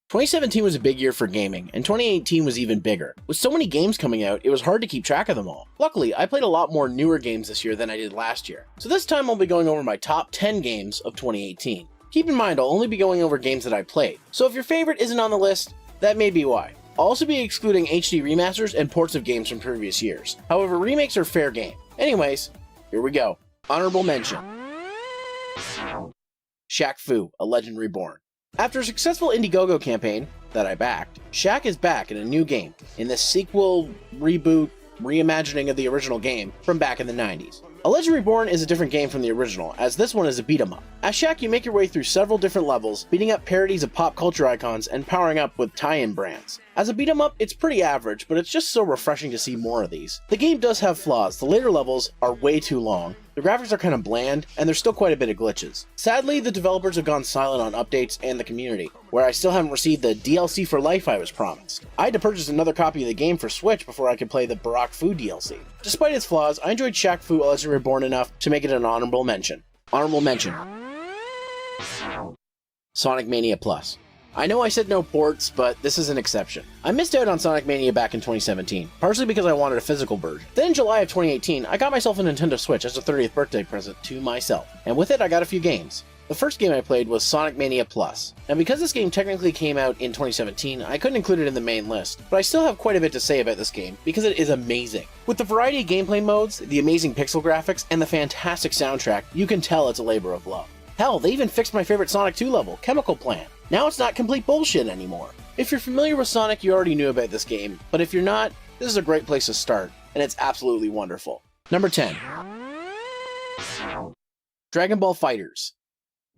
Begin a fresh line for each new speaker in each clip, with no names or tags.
2017 was a big year for gaming, and 2018 was even bigger. With so many games coming out, it was hard to keep track of them all. Luckily, I played a lot more newer games this year than I did last year, so this time I'll be going over my top 10 games of 2018. Keep in mind, I'll only be going over games that I played, so if your favorite isn't on the list, that may be why. I'll also be excluding HD remasters and ports of games from previous years. However, remakes are fair game. Anyways, here we go. Honorable mention. Shaq Fu, A Legend Reborn. After a successful Indiegogo campaign that I backed, Shaq is back in a new game, in this sequel, reboot, reimagining of the original game from back in the 90s. A Legend Reborn is a different game from the original, as this one is a beat-em-up. As Shaq, you make your way through several different levels, beating up parodies of pop culture icons and powering up with tie-in brands. As a beat-em-up, it's pretty average, but it's just so refreshing to see more of these. The game does have flaws. The later levels are way too long, the graphics are kind of bland, and there's still quite a bit of glitches. Sadly, the developers have gone silent on updates and the community, where I still haven't received the DLC for life I was promised. I had to purchase another copy of the game for Switch before I could play the Barack Fu DLC. Despite its flaws, I enjoyed Shaq Fu: A Legend Reborn enough to make it an honorable mention. Honorable mention. Sonic Mania Plus. I know I said no ports, but this is an exception. I missed out on Sonic Mania back in 2017, partially because I wanted a physical version. Then in July of 2018, I got myself a Nintendo Switch as a 30th birthday present to myself, and with it I got a few games. The first game I played was Sonic Mania Plus. Now because this game technically came out in 2017, I couldn't include it in the main list, but I still have quite a bit to say about this game because it is amazing. With the variety of gameplay modes, the amazing pixel graphics, and the fantastic soundtrack, you can tell it's a labor of love. Hell, they even fixed my favorite Sonic 2 level, Chemical Plant. Now it's not complete bullshit anymore. If you're familiar with Sonic, you already knew about this game, but if you're not, this is a great place to start, and it's absolutely wonderful. Number 10. Dragon Ball FighterZ.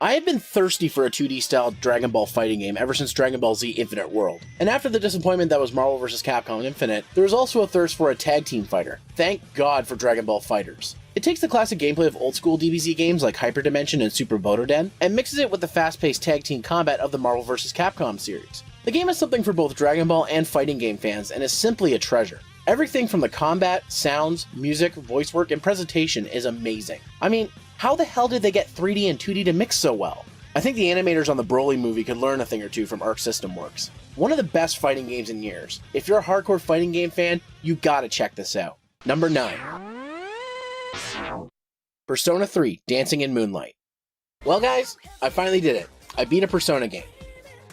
I have been thirsty for a 2D style Dragon Ball fighting game ever since Dragon Ball Z Infinite World, and after the disappointment that was Marvel vs. Capcom Infinite, there was also a thirst for a tag team fighter. Thank God for Dragon Ball FighterZ. It takes the classic gameplay of old school DBZ games like Hyper Dimension and Super Botoden, and mixes it with the fast-paced tag team combat of the Marvel vs. Capcom series. The game is something for both Dragon Ball and fighting game fans, and is simply a treasure. Everything from the combat, sounds, music, voice work, and presentation is amazing. I mean, how the hell did they get 3D and 2D to mix so well? I think the animators on the Broly movie could learn a thing or two from Arc System Works. One of the best fighting games in years. If you're a hardcore fighting game fan, you gotta check this out. Number 9. Persona 3, Dancing in Moonlight. Well guys, I finally did it. I beat a Persona game.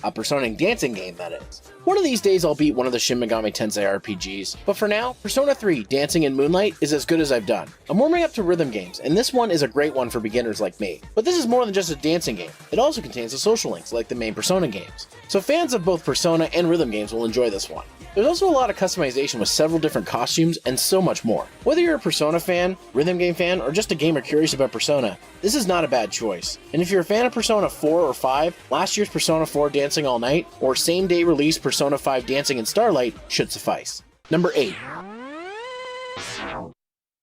A Persona dancing game, that is. One of these days I'll beat one of the Shin Megami Tensei RPGs, but for now, Persona 3 Dancing in Moonlight is as good as I've done. I'm warming up to rhythm games, and this one is a great one for beginners like me. But this is more than just a dancing game. It also contains the social links like the main Persona games. So fans of both Persona and rhythm games will enjoy this one. There's also a lot of customization with several different costumes and so much more. Whether you're a Persona fan, rhythm game fan, or just a gamer curious about Persona, this is not a bad choice. And if you're a fan of Persona 4 or 5, last year's Persona 4 Dancing All Night, or same day release Persona 5 Dancing in Starlight should suffice. Number 8.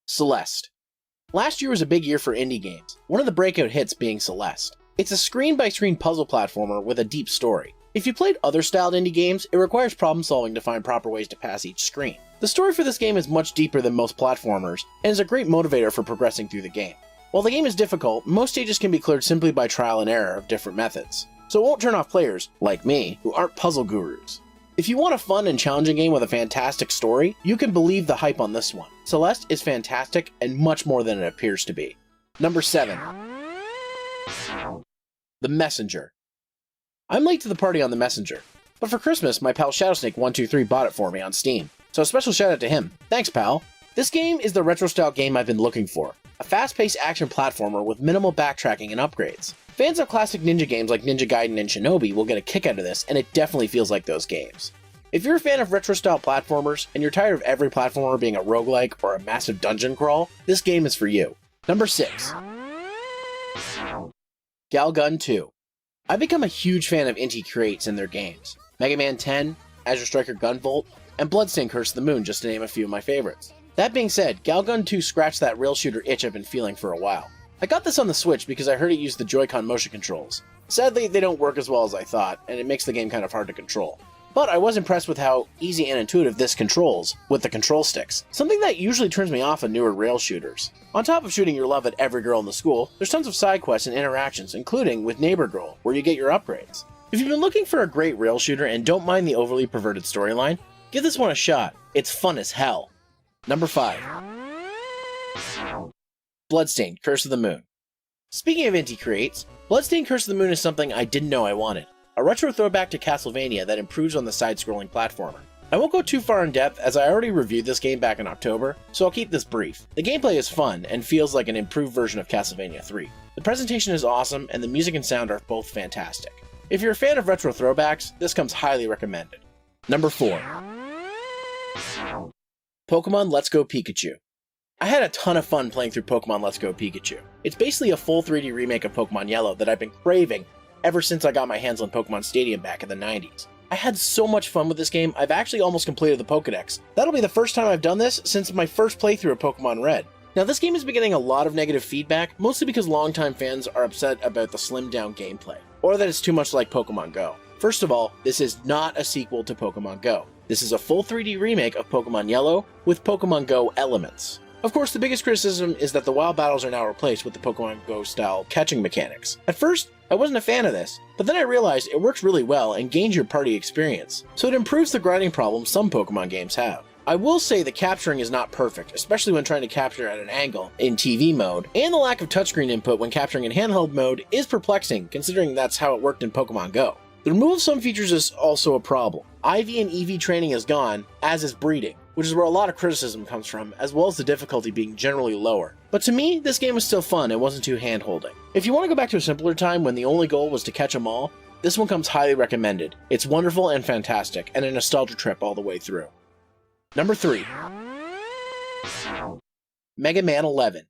Celeste. Last year was a big year for indie games, one of the breakout hits being Celeste. It's a screen-by-screen puzzle platformer with a deep story. If you played other styled indie games, it requires problem solving to find proper ways to pass each screen. The story for this game is much deeper than most platformers, and is a great motivator for progressing through the game. While the game is difficult, most stages can be cleared simply by trial and error of different methods, so it won't turn off players, like me, who aren't puzzle gurus. If you want a fun and challenging game with a fantastic story, you can believe the hype on this one. Celeste is fantastic and much more than it appears to be. Number 7. The Messenger. I'm late to the party on The Messenger, but for Christmas my pal Shadowsnake123 bought it for me on Steam, so a special shout out to him. Thanks pal! This game is the retro-style game I've been looking for. A fast-paced action platformer with minimal backtracking and upgrades. Fans of classic ninja games like Ninja Gaiden and Shinobi will get a kick out of this, and it definitely feels like those games. If you're a fan of retro-style platformers, and you're tired of every platformer being a roguelike or a massive dungeon crawl, this game is for you. Number 6. Galgun 2. I've become a huge fan of indie creates and their games. Mega Man 10, Azure Striker Gunvolt, and Bloodstained Curse of the Moon, just to name a few of my favorites. That being said, Galgun 2 scratched that rail shooter itch I've been feeling for a while. I got this on the Switch because I heard it used the Joy-Con motion controls. Sadly, they don't work as well as I thought, and it makes the game kind of hard to control. But I was impressed with how easy and intuitive this controls with the control sticks, something that usually turns me off on newer rail shooters. On top of shooting your love at every girl in the school, there's tons of side quests and interactions, including with Neighbor Girl, where you get your upgrades. If you've been looking for a great rail shooter and don't mind the overly perverted storyline, give this one a shot. It's fun as hell. Number 5. Bloodstained: Curse of the Moon. Speaking of indie creates, Bloodstained: Curse of the Moon is something I didn't know I wanted. A retro throwback to Castlevania that improves on the side-scrolling platformer. I won't go too far in depth as I already reviewed this game back in October, so I'll keep this brief. The gameplay is fun and feels like an improved version of Castlevania 3. The presentation is awesome and the music and sound are both fantastic. If you're a fan of retro throwbacks, this comes highly recommended. Number 4. Pokemon Let's Go Pikachu. I had a ton of fun playing through Pokemon Let's Go Pikachu. It's basically a full 3D remake of Pokemon Yellow that I've been craving ever since I got my hands on Pokemon Stadium back in the 90s. I had so much fun with this game, I've actually almost completed the Pokédex. That'll be the first time I've done this since my first playthrough of Pokemon Red. Now this game has been getting a lot of negative feedback, mostly because longtime fans are upset about the slimmed down gameplay, or that it's too much like Pokemon Go. First of all, this is not a sequel to Pokemon Go. This is a full 3D remake of Pokemon Yellow with Pokemon Go elements. Of course, the biggest criticism is that the wild battles are now replaced with the Pokemon Go style catching mechanics. At first, I wasn't a fan of this, but then I realized it works really well and gains your party experience, so it improves the grinding problem some Pokemon games have. I will say the capturing is not perfect, especially when trying to capture at an angle in TV mode, and the lack of touchscreen input when capturing in handheld mode is perplexing considering that's how it worked in Pokemon Go. The removal of some features is also a problem. IV and EV training is gone, as is breeding, which is where a lot of criticism comes from, as well as the difficulty being generally lower. But to me, this game was still fun and wasn't too hand-holding. If you want to go back to a simpler time when the only goal was to catch them all, this one comes highly recommended. It's wonderful and fantastic, and a nostalgia trip all the way through. Number 3. Mega Man 11.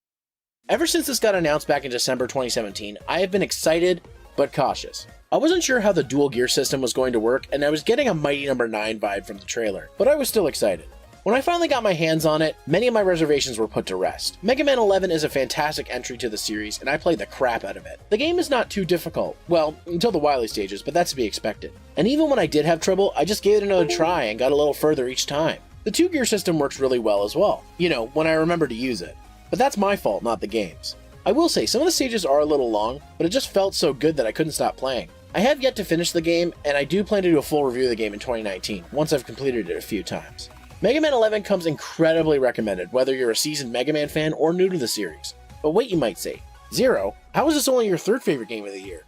Ever since this got announced back in December 2017, I have been excited, but cautious. I wasn't sure how the dual gear system was going to work, and I was getting a Mighty No. 9 vibe from the trailer, but I was still excited. When I finally got my hands on it, many of my reservations were put to rest. Mega Man 11 is a fantastic entry to the series, and I played the crap out of it. The game is not too difficult, well, until the Wily stages, but that's to be expected. And even when I did have trouble, I just gave it another try and got a little further each time. The 2-gear system works really well as well, you know, when I remember to use it. But that's my fault, not the game's. I will say, some of the stages are a little long, but it just felt so good that I couldn't stop playing. I have yet to finish the game, and I do plan to do a full review of the game in 2019, once I've completed it a few times. Mega Man 11 comes incredibly recommended, whether you're a seasoned Mega Man fan or new to the series. But wait, you might say, Zero, how is this only your 3rd favorite game of the year?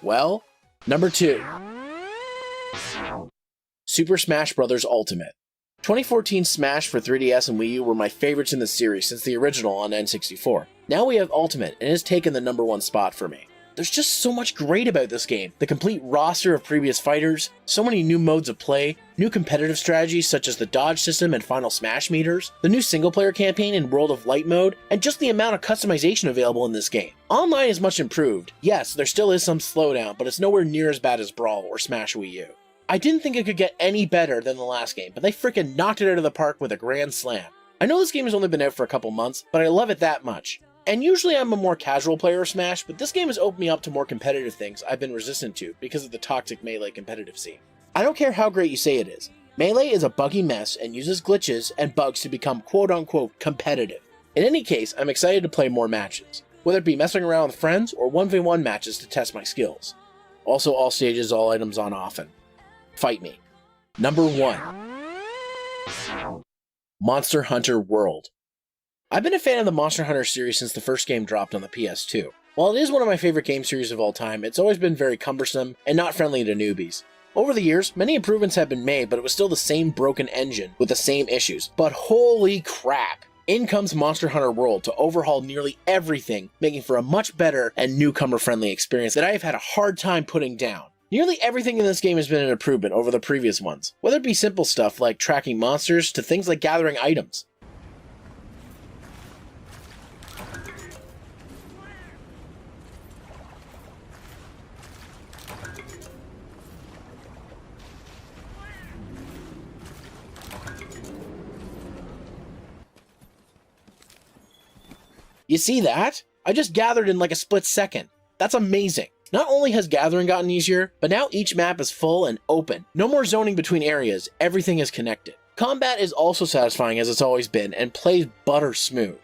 Well, number 2. Super Smash Bros. Ultimate. 2014 Smash for 3DS and Wii U were my favorites in the series since the original on N64. Now we have Ultimate, and it has taken the number 1 spot for me. There's just so much great about this game. The complete roster of previous fighters, so many new modes of play, new competitive strategies such as the dodge system and final smash meters, the new single-player campaign in World of Light mode, and just the amount of customization available in this game. Online is much improved. Yes, there still is some slowdown, but it's nowhere near as bad as Brawl or Smash Wii U. I didn't think it could get any better than the last game, but they frickin' knocked it out of the park with a grand slam. I know this game has only been out for a couple months, but I love it that much. And usually I'm a more casual player of Smash, but this game has opened me up to more competitive things I've been resistant to because of the toxic Melee competitive scene. I don't care how great you say it is. Melee is a buggy mess and uses glitches and bugs to become quote-unquote competitive. In any case, I'm excited to play more matches, whether it be messing around with friends or 1v1 matches to test my skills. Also, all stages, all items on often. Fight me. Number 1. Monster Hunter World. I've been a fan of the Monster Hunter series since the first game dropped on the PS2. While it is one of my favorite game series of all time, it's always been very cumbersome and not friendly to newbies. Over the years, many improvements have been made, but it was still the same broken engine with the same issues. But holy crap! In comes Monster Hunter World to overhaul nearly everything, making for a much better and newcomer-friendly experience that I have had a hard time putting down. Nearly everything in this game has been an improvement over the previous ones, whether it be simple stuff like tracking monsters to things like gathering items. You see that? I just gathered in like a split second. That's amazing. Not only has gathering gotten easier, but now each map is full and open. No more zoning between areas, everything is connected. Combat is also satisfying as it's always been and plays butter smooth.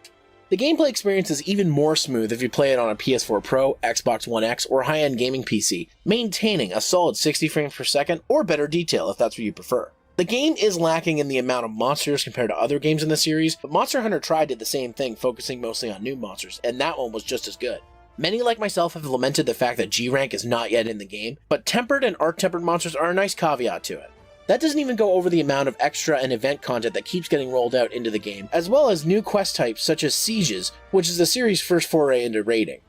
The gameplay experience is even more smooth if you play it on a PS4 Pro, Xbox One X, or high-end gaming PC, maintaining a solid 60 frames per second or better detail if that's what you prefer. The game is lacking in the amount of monsters compared to other games in the series, but Monster Hunter Tri did the same thing, focusing mostly on new monsters, and that one was just as good. Many like myself have lamented the fact that G-Rank is not yet in the game, but tempered and art-tempered monsters are a nice caveat to it. That doesn't even go over the amount of extra and event content that keeps getting rolled out into the game, as well as new quest types such as Sieges, which is the series' first foray into raiding.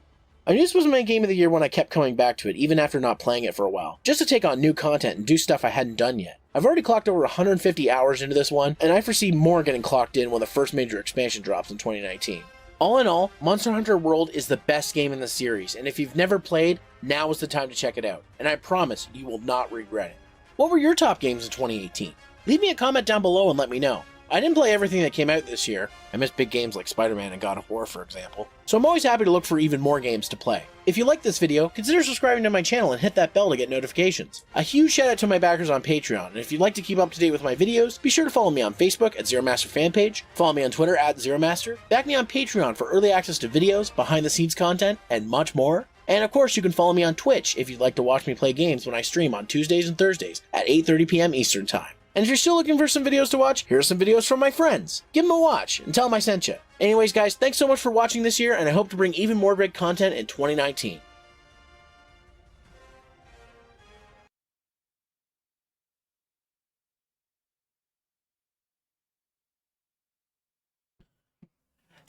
I knew this was my game of the year when I kept coming back to it, even after not playing it for a while, just to take on new content and do stuff I hadn't done yet. I've already clocked over 150 hours into this one, and I foresee more getting clocked in when the first major expansion drops in 2019. All in all, Monster Hunter World is the best game in the series, and if you've never played, now is the time to check it out, and I promise you will not regret it. What were your top games in 2018? Leave me a comment down below and let me know. I didn't play everything that came out this year. I missed big games like Spider-Man and God of War, for example. So I'm always happy to look for even more games to play. If you like this video, consider subscribing to my channel and hit that bell to get notifications. A huge shout out to my backers on Patreon, and if you'd like to keep up to date with my videos, be sure to follow me on Facebook at Zeromaster fanpage, follow me on Twitter at Zeromaster, back me on Patreon for early access to videos, behind the scenes content, and much more. And of course, you can follow me on Twitch if you'd like to watch me play games when I stream on Tuesdays and Thursdays at 8:30 p.m. Eastern Time. And if you're still looking for some videos to watch, here are some videos from my friends. Give them a watch and tell them I sent you. Anyways, guys, thanks so much for watching this year, and I hope to bring even more great content in 2019.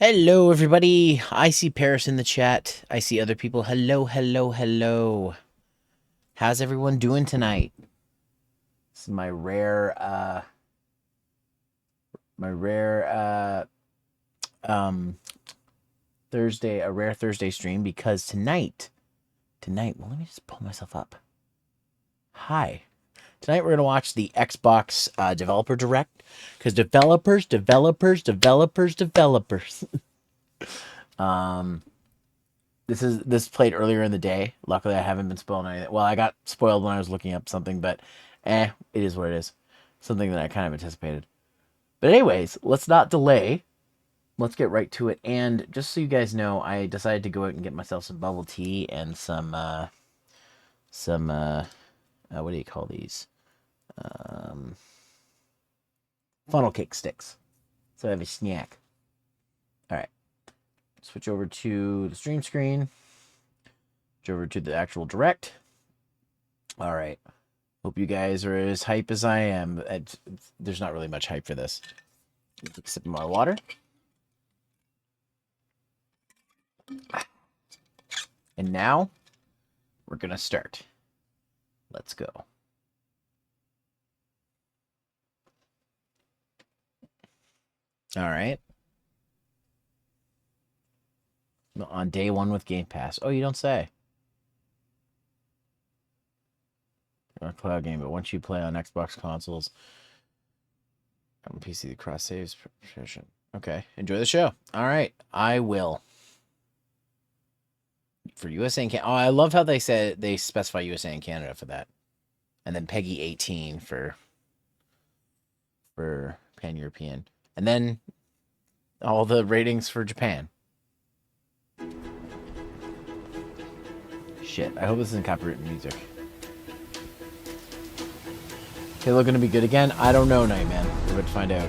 Hello, everybody. I see Paris in the chat. I see other people. Hello, hello, hello. How's everyone doing tonight? This is my rare, Thursday, a rare Thursday stream, because tonight, well, let me just pull myself up. Tonight we're going to watch the Xbox Developer Direct, because developers. This played earlier in the day. Luckily, I haven't been spoiled anything. Well, I got spoiled when I was looking up something, but it is what it is. Something that I kind of anticipated. But anyways, let's not delay. Let's get right to it. And just so you guys know, I decided to go out and get myself some bubble tea and some what do you call these? Funnel cake sticks. So I have a snack. All right. Switch over to the stream screen. Switch over to the actual direct. All right. Hope you guys are as hype as I am. There's not really much hype for this. Take a sip of my water. And now we're going to start. Let's go. All right. On day one with Game Pass. Oh, you don't say. You're on a cloud game, but once you play on Xbox consoles, on PC, the cross saves proficient. Okay, enjoy the show. All right, I will. For USA and Canada. Oh, I love how they said they specify USA and Canada for that, and then Peggy 18 for Pan-European, and then all the ratings for Japan. Shit, I hope this isn't copyrighted music. Halo gonna be good again? I don't know, Nightman. We're about to find out.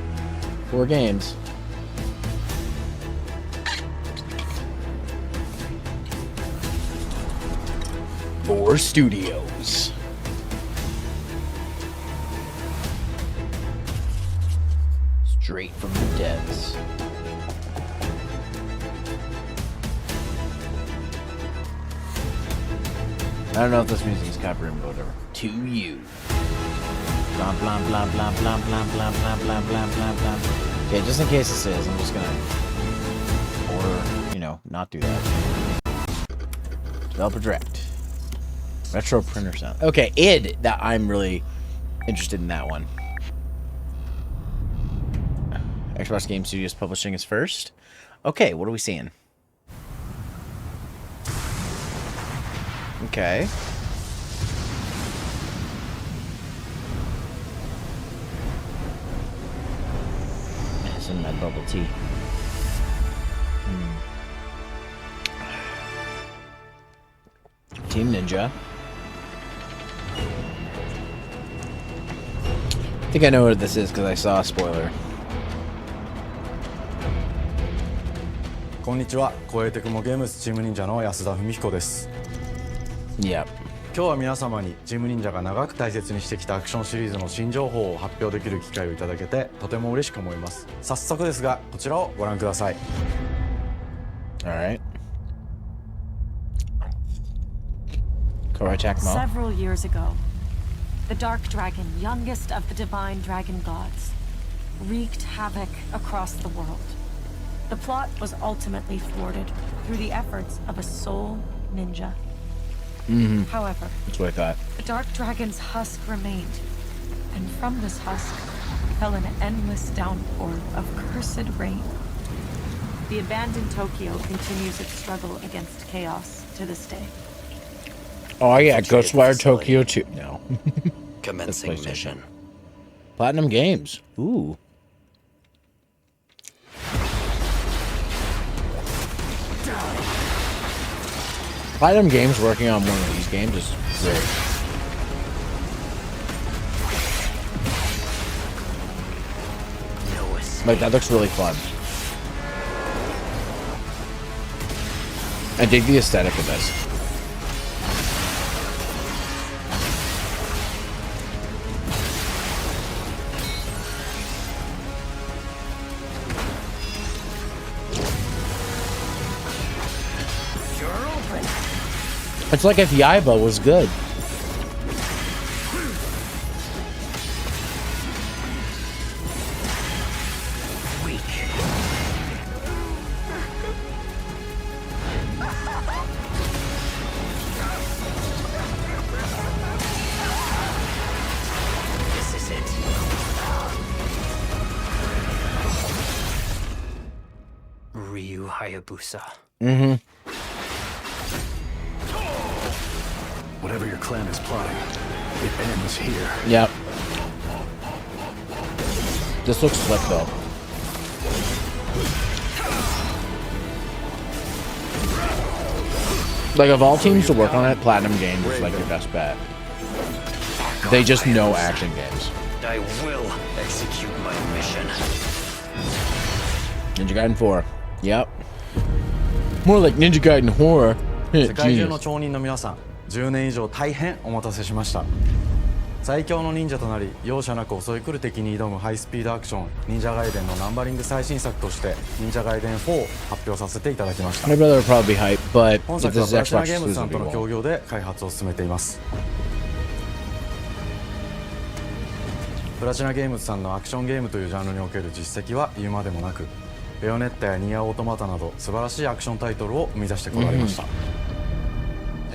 4 games. Four studios. Straight from the devs. I don't know if this music is copyrighted, but whatever. To you. Blah, blah, blah, blah, blah, blah, blah, blah, blah, blah, blah, blah. Okay, just in case this is, I'm just gonna... Or, you know, not do that. Developer Direct. Retro printer sound. Okay, id. That I'm really interested in that one. Xbox Game Studios Publishing is first. Okay, what are we seeing? Okay. Some of that bubble tea. Team Ninja. I think I know what this is because I saw a spoiler.
こんにちは、光栄テクモゲームズチーム忍者の安田文彦です。
Yep.
今日は皆様にチーム忍者が長く大切にしてきたアクションシリーズの新情報を発表できる機会をいただけてとても嬉しく思います。早速ですがこちらをご覧ください。
Alright. Correct Mo.
Several years ago, the Dark Dragon, youngest of the divine dragon gods, wreaked havoc across the world. The plot was ultimately thwarted through the efforts of a sole ninja. However,
That's what I thought.
the Dark Dragon's husk remained, and from this husk fell an endless downpour of cursed rain. The abandoned Tokyo continues its struggle against chaos to this day.
Oh yeah, Ghostwire Tokyo 2. No.
Commencing mission.
Platinum Games. Ooh. Platinum Games working on one of these games is great. Like, that looks really fun. I dig the aesthetic of this. It's like if Yaiba was good.
This is it. Ryu Hayabusa.
Mm-hmm.
Whatever your clan is plotting, it ends here.
Yep. This looks slick though. Like, of all teams to work on it, Platinum Games is like your best bet. They just know action games.
I will execute my mission.
Ninja Gaiden 4. Yep. More like Ninja Gaiden Horror.
世界中の
Genius.
町人の皆さん、10年以上大変お待たせしました。最強の忍者となり容赦なく襲い来る敵に挑むハイスピードアクション忍者ガイデンのナンバリング最新作として忍者ガイデン4を発表させていただきました。
My brother would probably be hyped, but
本
if
作
this
は
is
プラチナ
Xbox
ゲームズさん
exclusive,
との
we
協
won't.
業で開発を進めています。プラチナゲームズさんのアクションゲームというジャンルにおける実績は言うまでもなく、ベヨネッタやニアオートマタなど素晴らしいアクションタイトルを生み出してこられました。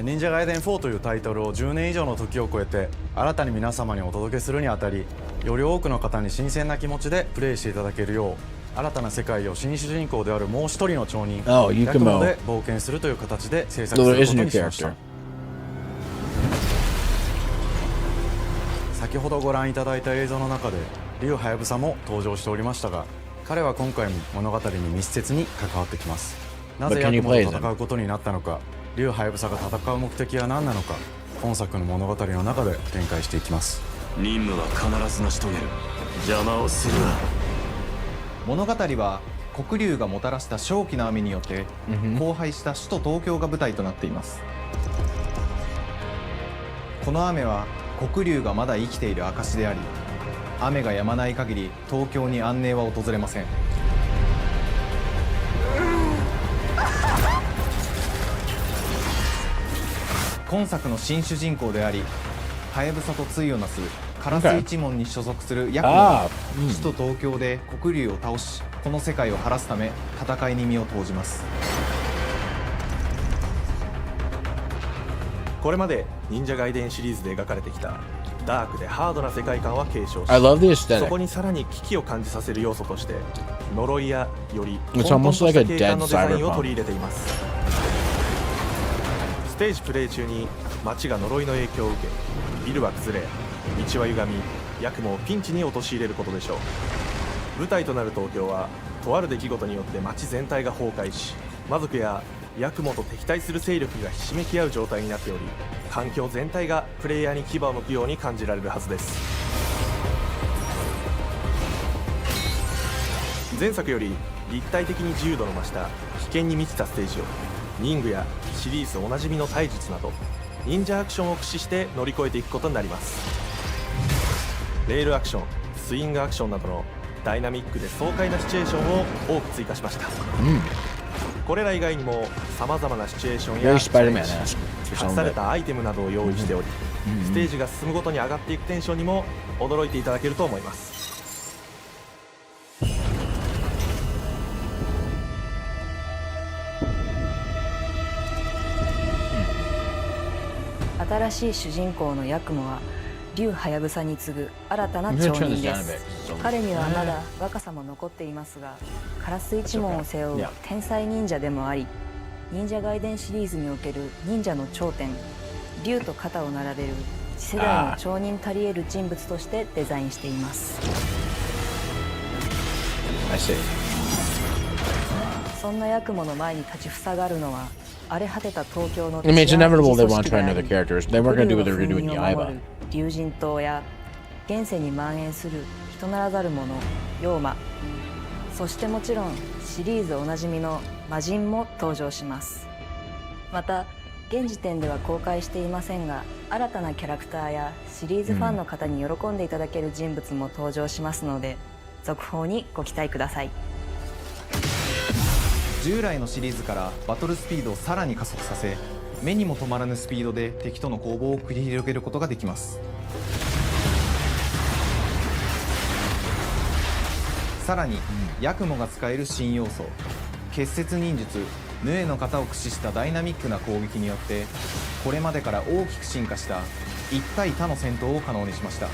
忍者ガイデン4というタイトルを10年以上の時を超えて新たに皆様にお届けするにあたり、より多くの方に新鮮な気持ちでプレイしていただけるよう、新たな世界を新主人公であるもう一人の町人
Oh, Yukumo.
ヤクモで冒険するという形で制作することにしました。先ほどご覧いただいた映像の中で竜はやぶさも登場しておりましたが、彼は今回も物語に密接に関わってきます。なぜヤクモと戦うことになったのか、竜はやぶさが戦う目的は何なのか、本作の物語の中で展開していきます。
任務は必ず成し遂げる。邪魔をするな。
物語は黒竜がもたらした正気の雨によって荒廃した首都東京が舞台となっています。この雨は黒竜がまだ生きている証であり、雨が止まない限り東京に安寧は訪れません。今作の新主人公であり、はやぶさと対をなすカラス一門に所属するヤクモが首都東京で黒竜を倒し、この世界を晴らすため戦いに身を投じます。
これまで忍者ガイデンシリーズで描かれてきたダークでハードな世界観は継承し、
I love the
そ
aesthetic.
こにさらに危機を感じさせる要素として呪いやより
It's
混沌と
almost
し
like
た
a
景
dead
観のデザインを
cyberpunk.
取り入れています。ステージプレイ中に街が呪いの影響を受け、ビルは崩れ、道は歪み、ヤクモをピンチに陥れることでしょう。舞台となる東京はとある出来事によって街全体が崩壊し、魔族やヤクモと敵対する勢力がひしめき合う状態になっており、環境全体がプレイヤーに牙を向くように感じられるはずです。前作より立体的に自由度の増した危険に満ちたステージを忍具やシリーズおなじみの体術など忍者アクションを駆使して乗り越えていくことになります。レールアクション、スイングアクションなどのダイナミックで爽快なシチュエーションを多く追加しました。これら以外にもさまざまなシチュエーションや隠されたアイテムなどを用意しており、ステージが進むごとに上がっていくテンションにも驚いていただけると思います。
新しい主人公のヤクモは竜ハヤブサに次ぐ新たな町人です。彼にはまだ若さも残っていますが、カラス一門を背負う天才忍者でもあり、忍者外伝シリーズにおける忍者の頂点、竜と肩を並べる次世代の町人たり得る人物としてデザインしています。そんなヤクモの前に立ちふさがるのは、荒れ果てた東京の
I mean, it's inevitable they want to try another characters. They weren't going to do what they were doing in Yaiba.
竜神島や現世に蔓延する人ならざる者、妖魔、そしてもちろんシリーズおなじみの魔人も登場します。また現時点では公開していませんが、新たなキャラクターやシリーズファンの方に喜んでいただける人物も登場しますので、続報にご期待ください。
従来のシリーズからバトルスピードをさらに加速させ、目にも止まらぬスピードで敵との攻防を繰り広げることができます。さらにヤクモが使える新要素、結節忍術ヌエの型を駆使したダイナミックな攻撃によって、これまでから大きく進化した1対他の戦闘を可能にしました。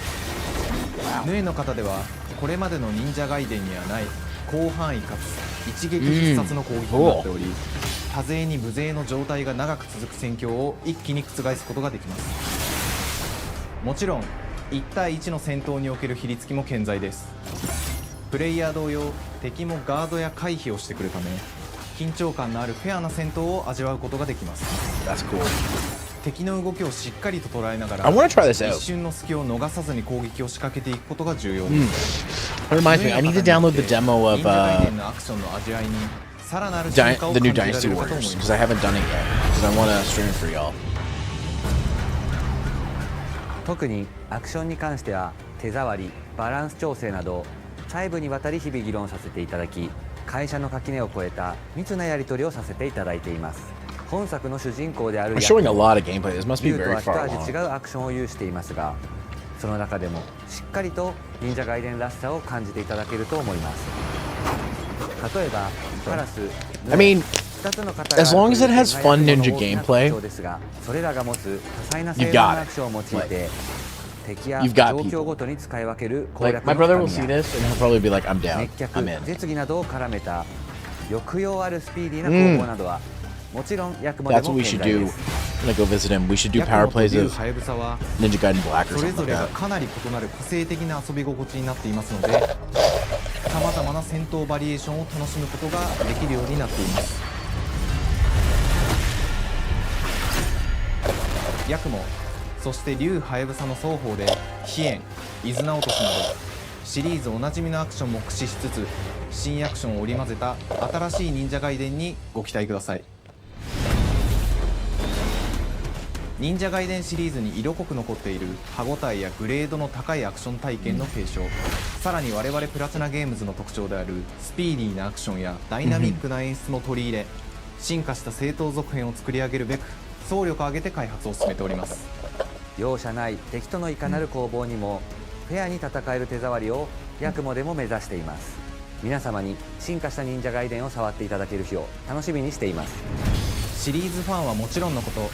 ヌエの型ではこれまでの忍者外伝にはない広範囲かつ一撃必殺の攻撃になっており、多勢に無勢の状態が長く続く戦況を一気に覆すことができます。もちろん1対1の戦闘における比率も健在です。プレイヤー同様、敵もガードや回避をしてくるため、緊張感のあるフェアな戦闘を味わうことができます。敵の動きをしっかりと捉えながら、一瞬の隙を逃さずに攻撃を仕掛けていくことが重要です。
It reminds me, I need to download the demo of the new Dynasty Warriors, because I haven't done it yet, because I want to stream for y'all.
特にアクションに関しては手触り、バランス調整など細部にわたり日々議論させていただき、会社の垣根を越えた密なやり取りをさせていただいています。本作の主人公であるヤクモ、竜とは一味違うアクションを有していますが、その中でもしっかりと忍者外伝らしさを感じていただけると思います。例えばカラス、
I mean,
2つの型
as long as it has fun ninja gameplay,
ですが、それらが持つ多彩な性能のアクションを用いて敵や状況ごとに使い分ける攻略の深みや熱脚、絶技などを絡めた抑揚あるスピーディーな攻防などはもちろんヤクモでも健在です。
When I go visit him, we should do power plays of Ninja Gaiden Black or
それ
something
ぞ
like
れが
that.
かなり異なる個性的な遊び心地になっていますので、さまざまな戦闘バリエーションを楽しむことができるようになっています。ヤクモ、そして竜ハヤブサの双方で飛燕、伊豆直俊などシリーズおなじみのアクションも駆使しつつ、新アクションを織り交ぜた新しい忍者外伝にご期待ください。忍者外伝シリーズに色濃く残っている歯ごたえやグレードの高いアクション体験の継承、さらに我々プラチナゲームズの特徴であるスピーディーなアクションやダイナミックな演出も取り入れ、進化した正当続編を作り上げるべく総力を挙げて開発を進めております。
容赦ない敵とのいかなる攻防にもフェアに戦える手触りをヤクモでも目指しています。皆様に進化した忍者外伝を触っていただける日を楽しみにしています。
シリーズファンはもちろんのこと、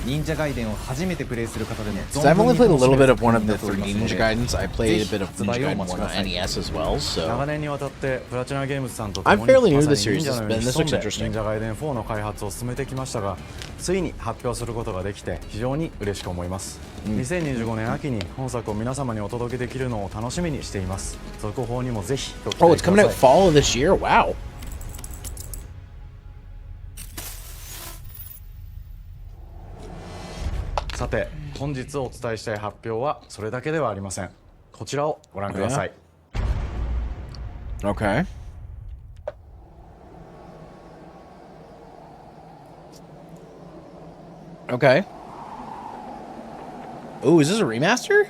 忍者ガイデンを初めてプレイする方でも
So I've only played a little bit of one of the
存分に
3D
楽し
Ninja
めると思います
Gaidens. I played a bit of
ぜひ
Ninja
発売を
Gaiden
お待ち
1 on
ください。
NES as well, so
長年にわたってプラチナゲームズさんと
I'm
共に
fairly new
ま
to
さ
the
に
series.
忍者のように
This
潜ん
looks
で
interesting.
忍者ガイデン4の開発を進めてきましたが、ついに発表することができて非常に嬉しく思います、2025年秋に本作を皆様にお届けできるのを楽しみにしています。続報にもぜひご期
Oh,
待
it's
くだ
coming
さ
out
い。
fall of this year? Wow.
さて本日お伝えしたい発表はそれだけではありません。こちらをご覧ください。
Okay. Okay. Ooh, is this a remaster?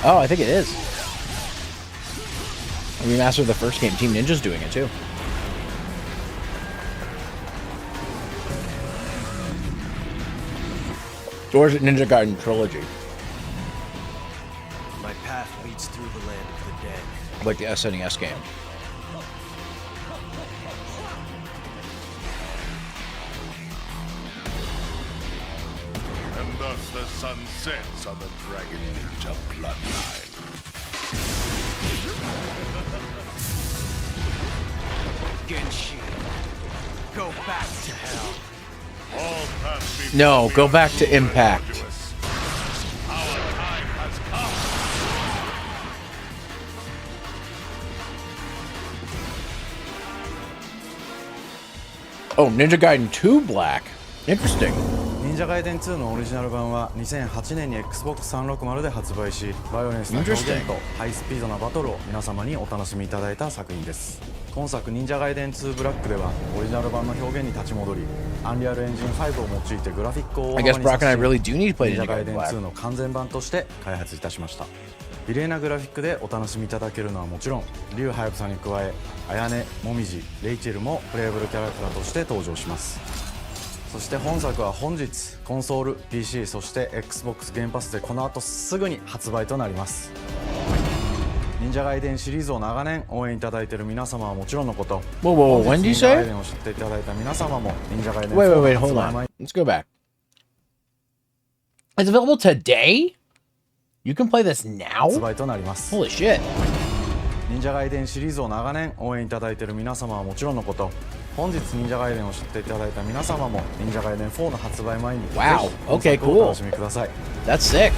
Oh, I think it is. A remaster of the first game. Team Ninja's doing it too. Or is it Ninja Gaiden Trilogy?
My path leads through the land of the dead.
Like the SNES game.
And thus the sun sets on the Dragon Ninja bloodline.
Genshin, go back to hell.
All paths before
No,
me
go
are
back to
cruel and
Impact.
arduous. Our time has come.
Oh, Ninja Gaiden 2 Black. Interesting.
忍者ガイデン2のオリジナル版は2008年に Xbox360 で発売し、バイオレンスな表現とハイスピードなバトルを皆様にお楽しみいただいた作品です。今作忍者ガイデン2ブラックではオリジナル版の表現に立ち戻り、アンリアルエンジン5を用いてグラフィックを大
I
幅
guess
に
Brock and I
刷
really
新
do need to play
忍者
Ninja
ガイ
Gaiden
デン
Black.
2の完全版として開発いたしました。綺麗なグラフィックでお楽しみいただけるのはもちろん、リュウハヤブサに加え、アヤネ、モミジ、レイチェルもプレイブルキャラクターとして登場します。そして本作は本日コンソール、PC、そして Xbox ゲームパスでこの後すぐに発売となります。忍者ガイデンシリーズを長年応援いただいている皆様はもちろんのこと、
Whoa, when
本
did
日
you
忍者ガイ
say?
デンを知っていただいた皆様も忍者ガイデン
Wait,
4
hold
発売
on.
前
Let's go back. It's available today? You can play this now?
発売となります。
Holy shit.
忍者ガイデンシリーズを長年応援いただいている皆様はもちろんのこと、本日忍者ガイデンを知っていただいた皆様も忍者ガイデン4の発売前に
Wow.
ぜひ本
Okay,
作を
cool.
お楽しみください。
That's sick.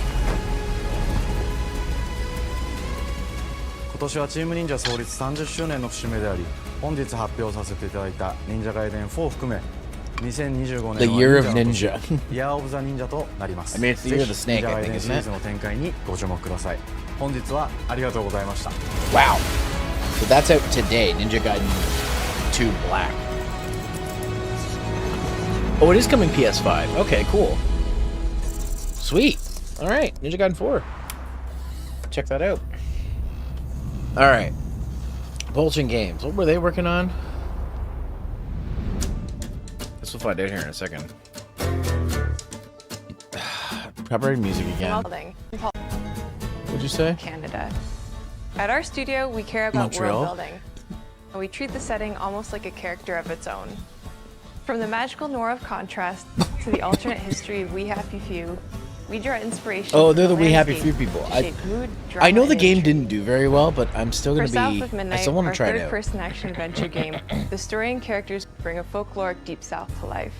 今年はチーム忍者創立30周年の節目であり、本日発表させていただいた忍者ガイデン4を含め2025
The
年
Year
は
of
忍者の
Ninja.
年イヤーオブザ忍者となります。
I mean, it's the
ぜ
Year
ひ
of the Snake,
忍者
I
ガイ
think,
デン
isn't
シリー
it?
ズの展開にご注目ください。本日はありがとうございました。
Wow. So that's out today, Ninja Gaiden 2 Black. Oh, it is coming PS5. Okay, cool. Sweet. All right, Ninja Gaiden 4. Check that out. All right. Vulcan Games. What were they working on? Guess we'll find out here in a second. Copyrighted music again.
Building,
What'd you say?
Canada. At our studio, we care about
Montreal.
world building, and we treat the setting almost like a character of its own. From the magical noir of contrast to the alternate history of We Happy Few, we draw inspiration.
Oh,
from
they're the We Happy
landscape
Few people.
to shape mood,
I know
drama,
the
and
game
intrigue.
didn't do very well, but I'm still
For
gonna
South
be.
of
I
Midnight,
still want
our
to try it out.
third-person action-adventure game, the story and characters bring a folkloric Deep South to life.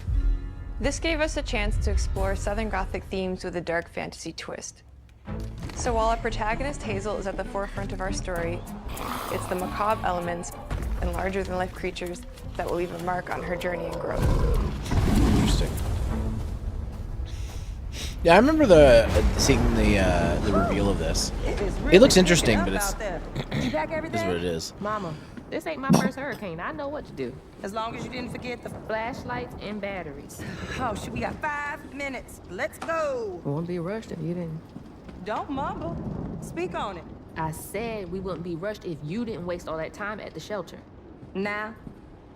This gave us a chance to explore Southern Gothic themes with a dark fantasy twist. So while our protagonist Hazel is at the forefront of our story, it's the macabre elements and larger-than-life creatures that will leave a mark on her journey and growth.
Interesting. Yeah, I remember seeing the reveal of this. It looks interesting, but it's is what it is.
Mama, this ain't my first hurricane. I know what to do.
As long as you didn't forget the
Flashlights and batteries.
Oh, shit, we got 5 minutes. Let's go.
We wouldn't be rushed if you didn't.
Don't mumble. Speak on it.
I said we wouldn't be rushed if you didn't waste all that time at the shelter.
Now,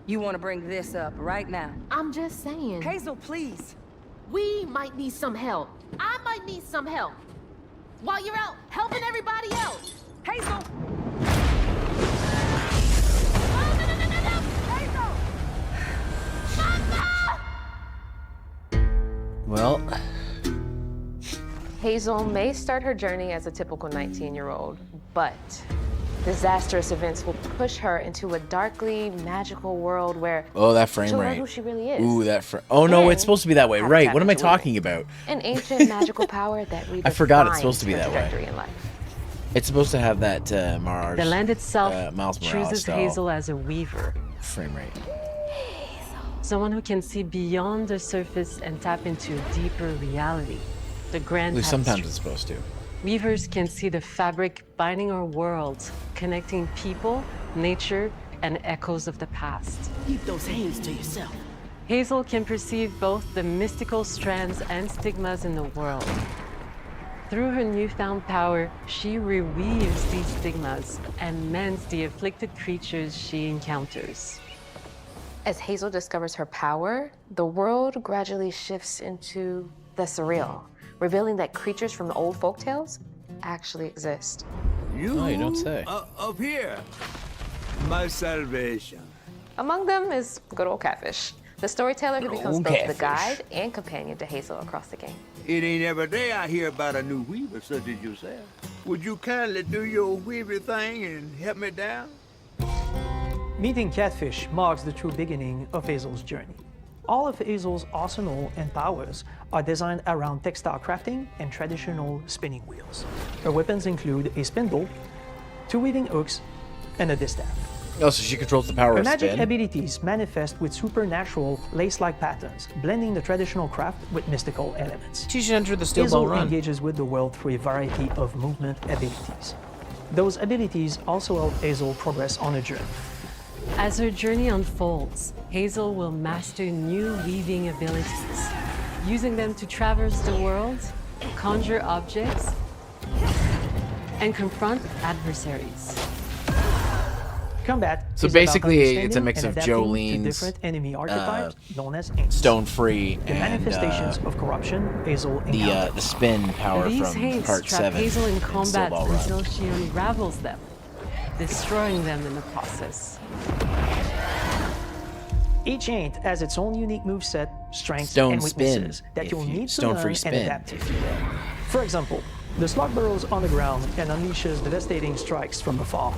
you want to bring this up right now.
I'm just saying.
Hazel, please.
We might need some help. I might need some help. While you're out helping everybody else.
Hazel!
Well,
Hazel may start her journey as a typical 19-year-old, but disastrous events will push her into a darkly magical world where
that frame
she'll learn
rate.
who she really is.
Ooh, oh no,
And
it's supposed to be that way.
have
Right.
to
What am I
tap into
talking about?
An ancient magical power that redefines
I forgot it's supposed to be
her
that way.
trajectory in life.
It's supposed to have that Mars.
The land itself
Miles Morales
chooses
style
Hazel as a weaver.
frame rate.
Someone who can see beyond the surface and tap into a deeper reality. The grand
At least sometimes
tapestry.
it's supposed to.
Weavers can see the fabric binding our worlds, connecting people, nature, and echoes of the past.
Keep those hands to yourself.
Hazel can perceive both the mystical strands and stigmas in the world. Through her newfound power, she reweaves these stigmas and mends the afflicted creatures she encounters.
As Hazel discovers her power, the world gradually shifts into the surreal, revealing that creatures from the old folktales actually exist.
You don't say.
Up here, my salvation.
Among them is good old Catfish, the storyteller who becomes
old
both the
Catfish.
guide and companion to Hazel across the game.
It ain't every day I hear about a new weaver such as yourself. Would you kindly do your weaver thing and help me down?
Meeting Catfish marks the true beginning of Hazel's journey. All of Hazel's arsenal and powers are designed around textile crafting and traditional spinning wheels. Her weapons include a spindle, 2 weaving hooks, and a distaff.
Oh, so she controls the power
Her
of
magic
spin.
abilities manifest with supernatural lace-like patterns, blending the traditional craft with mystical elements.
She should enter the Steel
Hazel
Ball Run.
engages with the world through a variety of movement abilities. Those abilities also help Hazel progress on her journey.
As her journey unfolds, Hazel will master new weaving abilities, using them to traverse the world, conjure objects, and confront adversaries.
Combat
So
is about
basically, it's a
understanding
mix
and
of
adapting to
Jolene's
different enemy archetypes known as Aints.
Stone Free
The
and
manifestations of corruption Hazel encounters.
the spin power
These
from
haints
part
trap
7
Hazel in
in Steel
combat
Ball Run.
until she unravels them, destroying them in the process.
Each Aint has its own unique moveset, strengths,
Stone
and
spin,
weaknesses that
if
you'll
you-
need to
Stone
learn
Free
and
spin.
adapt to. For example, the slug burrows on the ground and unleashes devastating strikes from afar,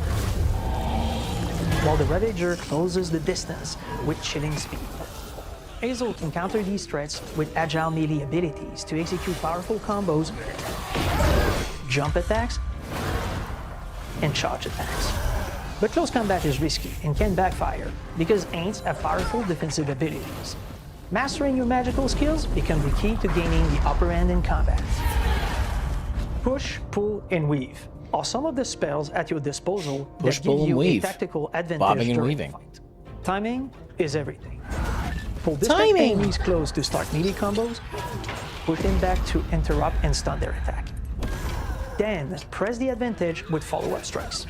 while the Ravager closes the distance with chilling speed. Hazel can counter these threats with agile melee abilities to execute powerful combos, jump attacks, and charge attacks. But close combat is risky and can backfire because Aints have powerful defensive abilities. Mastering your magical skills becomes the key to gaining the upper hand in combat. Push, pull, and weave are some of the spells at your disposal
Push,
that
pull,
give
and
you
weave.
a tactical advantage
Bobbing and
during
weaving.
the fight. Timing is everything. Pull distant
Timing!
enemies close to start melee combos, push them back to interrupt and stun their attack. Then press the advantage with follow-up strikes.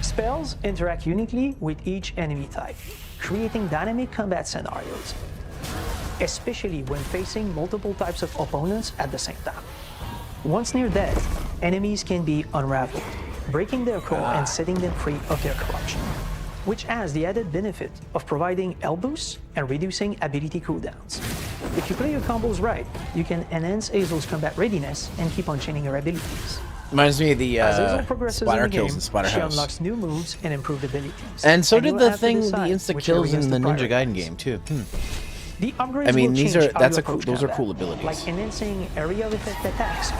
Spells interact uniquely with each enemy type, creating dynamic combat scenarios, especially when facing multiple types of opponents at the same time. Once near death, enemies can be unraveled, breaking their core and setting them free of their corruption, which has the added benefit of providing health boosts and reducing ability cooldowns. If you play your combos right, you can enhance Hazel's combat readiness and keep on chaining her abilities.
Reminds me of the
As Hazel progresses in
splatter
the
kills
game,
in Splatter
she
House.
unlocks new moves and improved abilities.
And so did
you'll
the
have to
thing, the
decide
insta
which
kills
areas
in
to
the Ninja
prioritize.
Gaiden game too.
The upgrades
I mean,
will
these
change
are
how
that's
you
a cool,
approach
those are
combat,
cool abilities.
like enhancing area of effect attacks,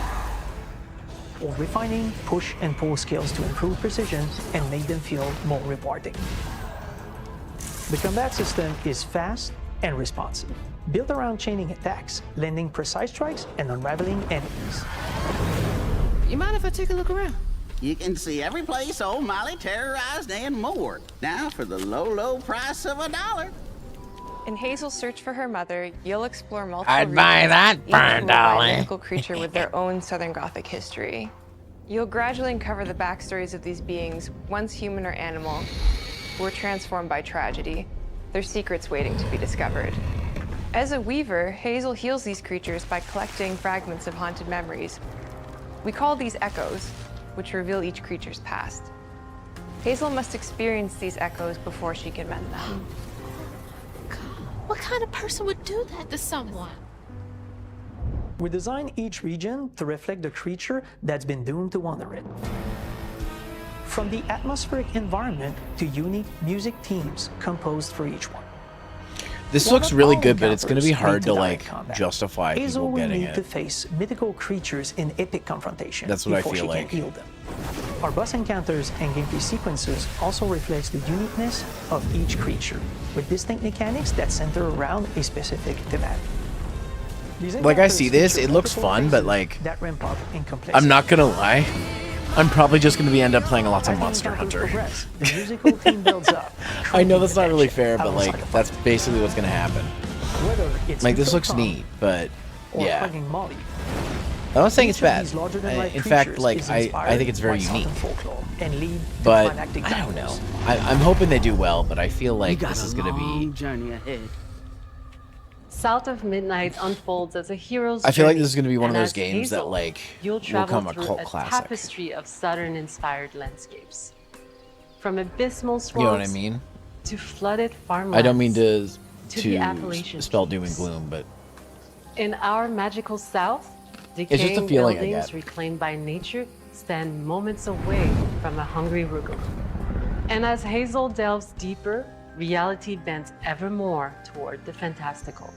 or refining push and pull skills to improve precision and make them feel more rewarding. The combat system is fast and responsive, built around chaining attacks, landing precise strikes, and unraveling enemies.
You mind if I take a look around?
You can see every place old Molly terrorized and more. Now for the low, low price of $1.
In Hazel's search for her mother, you'll explore multiple
I'd buy
regions,
that
each
for
ruled by a
$1.
mythical creature with their own Southern Gothic history. You'll gradually uncover the backstories of these beings, once human or animal, who were transformed by tragedy, their secrets waiting to be discovered. As a weaver, Hazel heals these creatures by collecting fragments of haunted memories. We call these echoes, which reveal each creature's past. Hazel must experience these echoes before she can mend them.
What kind of person would do that to someone?
We design each region to reflect the creature that's been doomed to wander it. From the atmospheric environment to unique music themes composed for each one.
This looks really good, but it's going to be hard to like justify
Hazel
people
will
getting
need to
it.
face mythical creatures in epic confrontation.
That's what I
before
feel
she
like.
can heal them. Our boss encounters and gameplay sequences also reflects the uniqueness of each creature, with distinct mechanics that center around a specific thematic.
Like I see this, it looks fun, but like
that ramp up in complexity.
I'm not gonna lie, I'm probably just gonna end up playing lots of Monster Hunter.
The musical theme builds up.
I know that's not really fair, but like that's basically what's gonna happen.
Whether it's
Like this
Crypto
looks
Con
neat, but
or
yeah.
hugging Molly.
I'm not saying it's
Each of
bad.
these larger-than-life
In fact,
creatures
like
is
I
inspired
think it's very
by
unique.
Southern folklore and lead to
But
climactic
I don't know.
battles.
I'm hoping they do well, but I feel
We
like
got
this
a
is gonna be.
long journey ahead.
South of Midnight unfolds as a hero's
I feel like
journey,
this is gonna be one of
and
those
as
games that
Hazel,
like
you'll
will
travel
become a
through
cult
a
classic.
tapestry of Southern-inspired landscapes, from abysmal swamps
You know what I mean?
to flooded farmlands.
I don't mean to
the Appalachian
spell doom and gloom, but
In our magical South,
just a
decaying
feeling I
buildings
get.
reclaimed by nature stand moments away from a hungry Rugal. And as Hazel delves deeper, reality bends ever more toward the fantastical.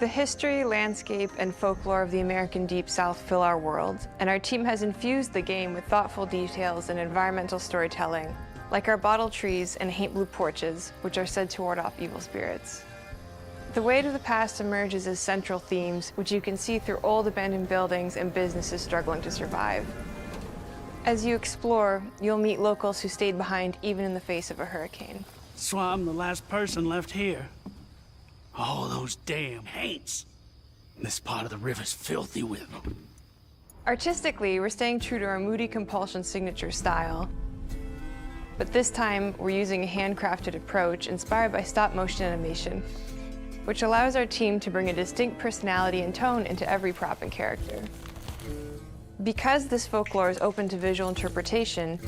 The history, landscape, and folklore of the American Deep South fill our world, and our team has infused the game with thoughtful details and environmental storytelling, like our bottle trees and haint blue porches, which are said to ward off evil spirits. The weight of the past emerges as central themes, which you can see through old abandoned buildings and businesses struggling to survive. As you explore, you'll meet locals who stayed behind even in the face of a hurricane.
So I'm the last person left here. All those damn haints. This part of the river's filthy with them.
Artistically, we're staying true to our moody compulsion signature style. But this time, we're using a handcrafted approach inspired by stop-motion animation, which allows our team to bring a distinct personality and tone into every prop and character. Because this folklore is open to visual interpretation,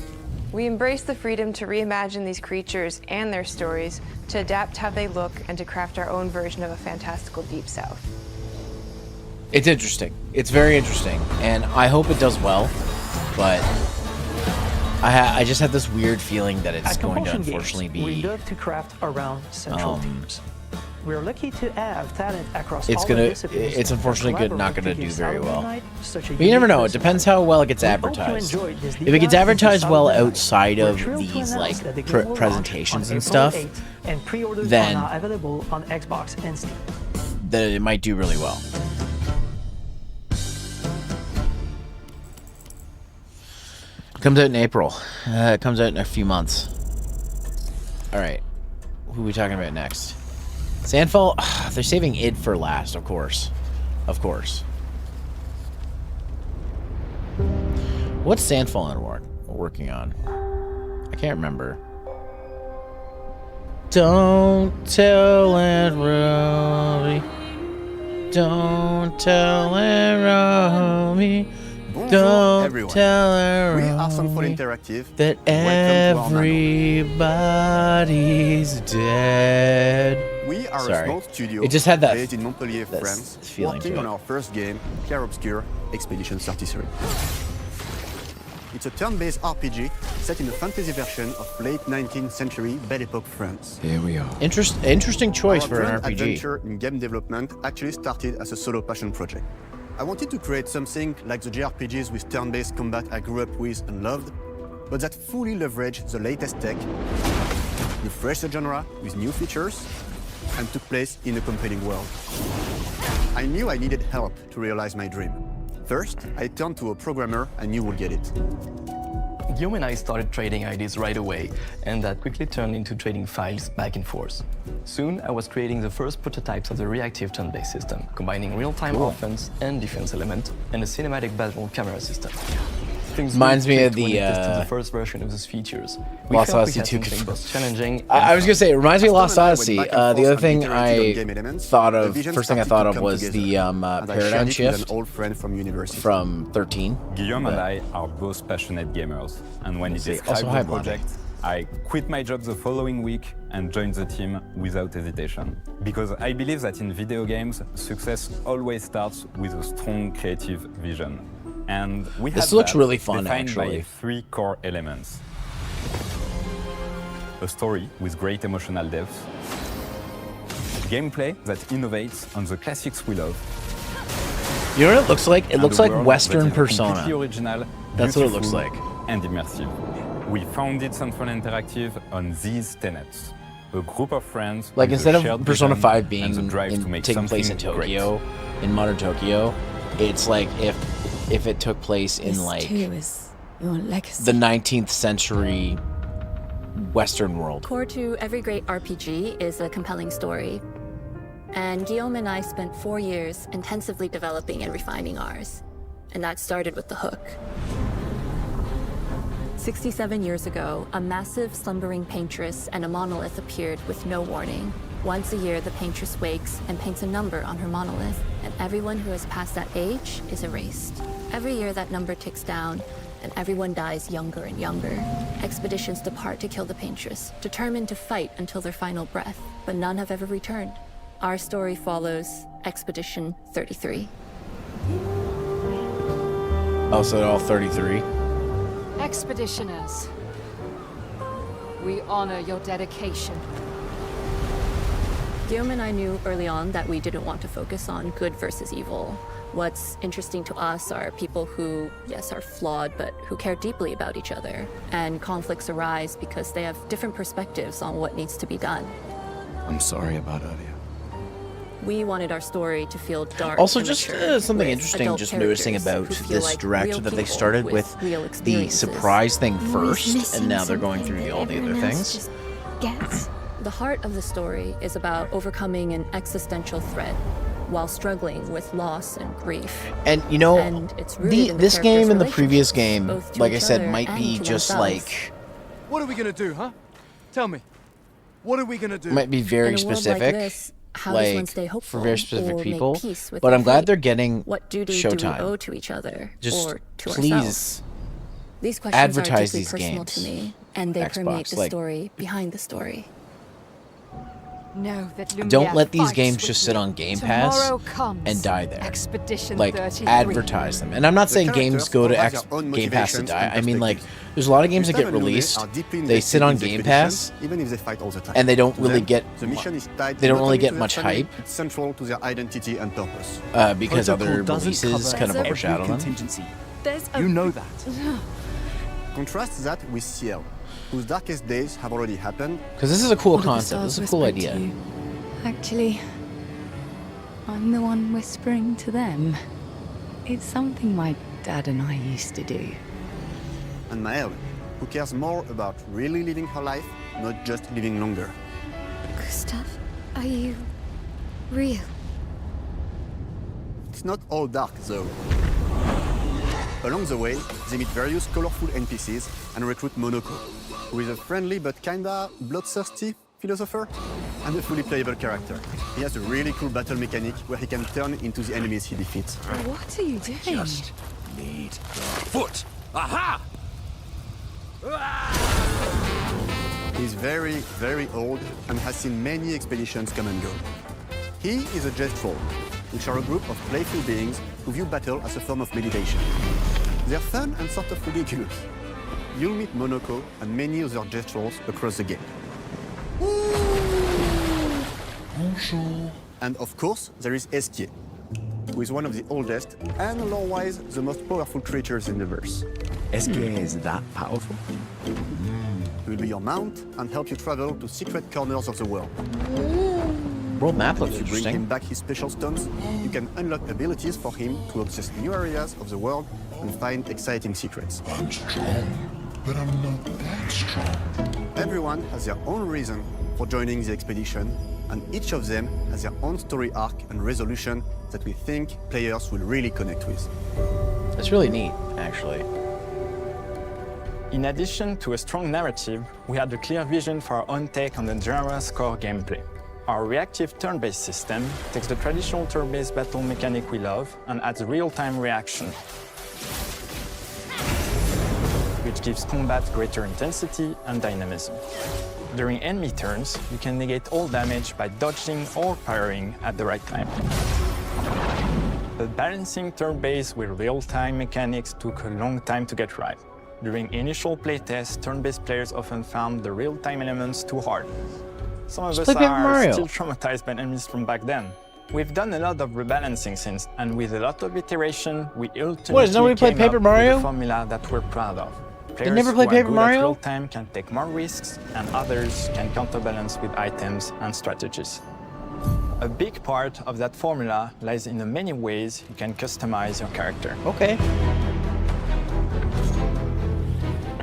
we embrace the freedom to reimagine these creatures and their stories, to adapt how they look, and to craft our own version of a fantastical Deep South.
it's interesting. It's very interesting, and I hope it does well. But I just have this weird feeling that it's
At
going to
Compulsion
unfortunately
Games, we
be.
love to craft around central themes. We're lucky to have talent across
It's
all
gonna.
the disciplines
It's
that
unfortunately not
collaborate
going to
give
do very
Southern
well.
Midnight such a
But you never
unique
know. It depends how well it gets
We hope you
advertised.
enjoyed this
If
deep
it gets
dive
advertised
into
well
Southern
outside
We're
of
thrilled to
these
announce
like
that the game will launch
presentations
on
and
April
stuff,
8th, and pre-orders
then-
are now available on Xbox and Steam.
that it might do really well. Comes out in April. It comes out in a few months. All right, who are we talking about next? Sandfall. They're saving id for last, of course. Of course. What's Sandfall working on? I can't remember. Don't tell Aunt Robbie. Don't tell Aunt Robbie. Don't
everyone.
tell Aunt
We are Sunfall
Robbie
Interactive.
that
Welcome to our
everybody's dead.
We are
Sorry.
a small studio
It just had that
based in Montpellier,
that
France,
feeling
working
to
on
it.
our first game, Clair Obscur Expedition 33. It's a turn-based RPG set in a fantasy version of late 19th century Belle Epoque France.
Here we are. Interesting choice
Our
for an
grand
RPG.
adventure in game development actually started as a solo passion project. I wanted to create something like the JRPGs with turn-based combat I grew up with and loved, but that fully leveraged the latest tech, refreshed the genre with new features, and took place in a compelling world. I knew I needed help to realize my dream. First, I turned to a programmer I knew would get it.
Guillaume and I started trading ideas right away, and that quickly turned into trading files back and forth. Soon, I was creating the first prototypes of the reactive turn-based system, combining real-time offense and defense element, and a cinematic battle camera system. things
Reminds me of
when
the
it tested the first version of those features. We
Lost
felt
Odyssey
we had
2
something
controls.
both challenging.
I was gonna say it reminds me of Lost Odyssey. The other thing
iterated on
I
game elements,
thought
the
of,
vision
first thing I
started
thought
to
of
come
was
together,
the
and I shared
paradigm
it with
shift
an old friend from university.
from 13.
Guillaume and I are both passionate gamers, and when he described
also
the
hi, Blondie.
project, I quit my job the following week and joined the team without hesitation. Because I believe that in video games, success always starts with a strong creative vision. And we have
This looks
that
really fun,
defined
actually.
by 3 core elements. A story with great emotional depth, gameplay that innovates on the classics we love.
You know what it looks like? It
and
looks
a
like
world
Western
that is
Persona.
completely original,
That's what it looks
beautiful,
like.
and immersive. We founded Central Interactive on these tenets. A group of friends
Like
with
instead
a
of
shared
Persona
vision
5
and
being
the drive to make
taking place in
something great.
Tokyo, in modern Tokyo, it's like if it took place in
This
like
too is your legacy.
the 19th century Western world.
Core to every great RPG is a compelling story. And Guillaume and I spent 4 years intensively developing and refining ours. And that started with the hook. 67 years ago, a massive slumbering paintress and a monolith appeared with no warning. Once a year, the paintress wakes and paints a number on her monolith, and everyone who has passed that age is erased. Every year, that number ticks down, and everyone dies younger and younger. Expeditions depart to kill the paintress, determined to fight until their final breath, but none have ever returned. Our story follows Expedition 33.
Oh, so they're all 33?
Expeditioners, we honor your dedication.
Guillaume and I knew early on that we didn't want to focus on good versus evil. What's interesting to us are people who, yes, are flawed, but who care deeply about each other. And conflicts arise because they have different perspectives on what needs to be done.
I'm sorry about earlier.
We wanted our story to feel dark.
Also,
and
just
mature,
something
with
interesting,
adult
just noticing
characters
about
who feel
this
like
director
real
that they
people
started with
real
the
experiences.
surprise thing
Always
first,
missing
and now they're going through
something
all the
that
other
everyone else
things.
Gets. The heart of the story is about overcoming an existential threat while struggling with loss and grief.
And you know,
And it's rooted in the
this game
characters'
and the previous
relationships,
game,
both to
like I
each
said,
other
might
and
be
to
just
themselves.
like
What are we gonna do, huh? Tell me. What are we gonna do?
might be very
In a world like
specific,
this, how does one stay
like
hopeful
for very specific
or make
people.
peace with
But
their
I'm glad
fate?
they're getting
What duty do we
Showtime.
owe to each other
Just
or to
please
ourselves? These questions
advertise
are deeply
these
personal
games.
to me, and they
Xbox,
permeate the
like-
story behind the story.
Know that
Don't
Lumiere
let these
fights
games
with
just sit
you.
on Game Pass
Tomorrow comes
and die there.
Expedition
Like
33.
advertise them. And I'm not
The
saying games
characters
go to
all have their own
Game Pass to
motivations
die.
and
I mean, like,
perspectives.
there's a lot of games that
Gustav
get
and Lumiere
released.
are deeply
They sit
invested
on
in the
Game
expeditions,
Pass,
even if they fight all the time.
and they don't
To
really
them,
get
the mission is tied
they don't
not
really
only
get
to their
much
family,
hype.
It's central to their identity and purpose.
Because
Protocol
other
doesn't
releases
cover
kind of
every
overshadow them.
contingency.
There's
You know that. Contrast that with Ciel, whose darkest days have already happened.
Because this is a cool
All of the
concept. This
stars
is a cool
whispered to
idea.
you. Actually, I'm the one whispering to them. It's something my dad and I used to do.
And Maëlle, who cares more about really living her life, not just living longer.
Gustav, are you real?
It's not all dark, though. Along the way, they meet various colorful NPCs and recruit Monoko, who is a friendly but kinda bloodthirsty philosopher and a fully playable character. He has a really cool battle mechanic where he can turn into the enemies he defeats.
What are you doing?
Just need the foot. Aha!
He's very, very old and has seen many expeditions come and go. He is a Jet Troll, which are a group of playful beings who view battle as a form of meditation. They're fun and sort of ridiculous. You'll meet Monoko and many other Jet Trolls across the game.
Bonjour.
And of course, there is Esquier, who is one of the oldest and lore-wise the most powerful creatures in the verse.
Esquier is that powerful?
He will be your mount and help you travel to secret corners of the world.
World map looks
If you bring
interesting.
him back his special stones, you can unlock abilities for him to access new areas of the world and find exciting secrets.
I'm strong, but I'm not that strong.
Everyone has their own reason for joining the expedition, and each of them has their own story arc and resolution that we think players will really connect with.
It's really neat, actually.
In addition to a strong narrative, we had a clear vision for our own take on the genre's core gameplay. Our reactive turn-based system takes the traditional turn-based battle mechanic we love and adds real-time reaction, which gives combat greater intensity and dynamism. During enemy turns, you can negate all damage by dodging or parrying at the right time. But balancing turn-based with real-time mechanics took a long time to get right. During initial playtests, turn-based players often found the real-time elements too hard. Some of us are still traumatized by enemies from back then. We've done a lot of rebalancing since, and with a lot of iteration, we ultimately came up with a formula that we're proud of. Players
never played Paper Mario?
Real time can take more risks, and others can counterbalance with items and strategies. A big part of that formula lies in the many ways you can customize your character.
Okay.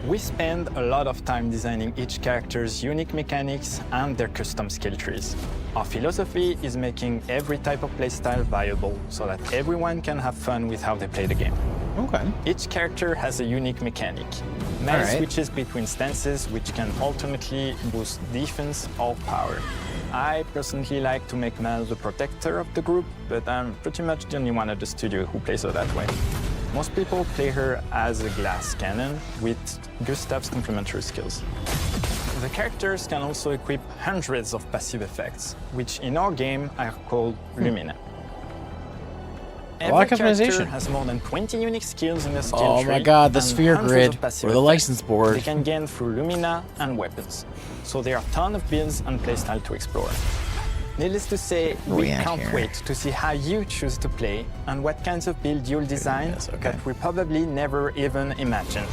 We spend a lot of time designing each character's unique mechanics and their custom skill trees. Our philosophy is making every type of playstyle viable so that everyone can have fun with how they play the game.
Okay.
Each character has a unique mechanic. Mel switches between stances, which can ultimately boost defense or power. I personally like to make Mel the protector of the group, but I'm pretty much the only one at the studio who plays her that way. Most people play her as a glass cannon with Gustav's complementary skills. The characters can also equip hundreds of passive effects, which in our game are called Lumina. Every character has more than 20 unique skills in the skill tree.
Oh my god, the sphere grid,
or
the license board.
They can gain through Lumina and weapons. So there are a ton of builds and playstyle to explore. Needless to say, we can't wait to see how you choose to play and what kinds of build you'll design that we probably never even imagined.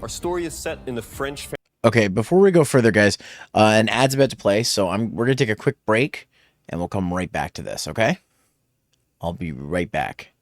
Our story is set in the French.
Okay, before we go further, guys, an ad's about to play, so we're gonna take a quick break, and we'll come right back to this. Okay? I'll be right back.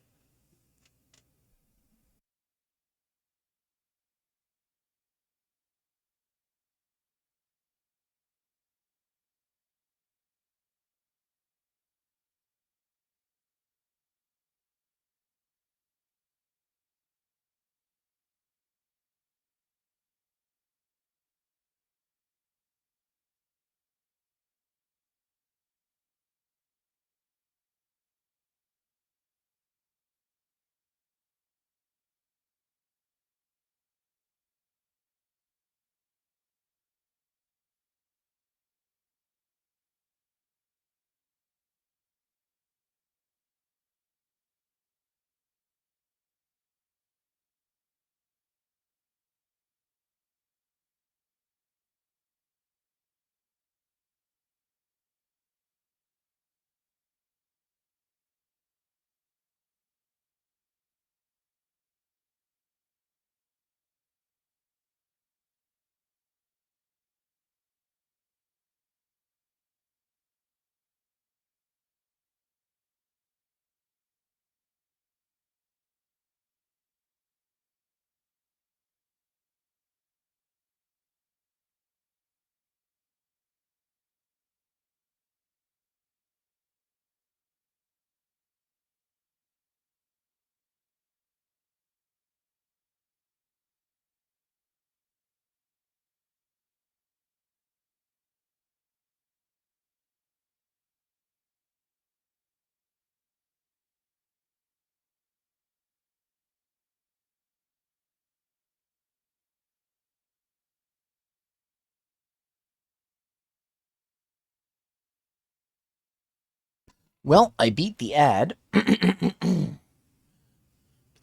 Well, I beat the ad.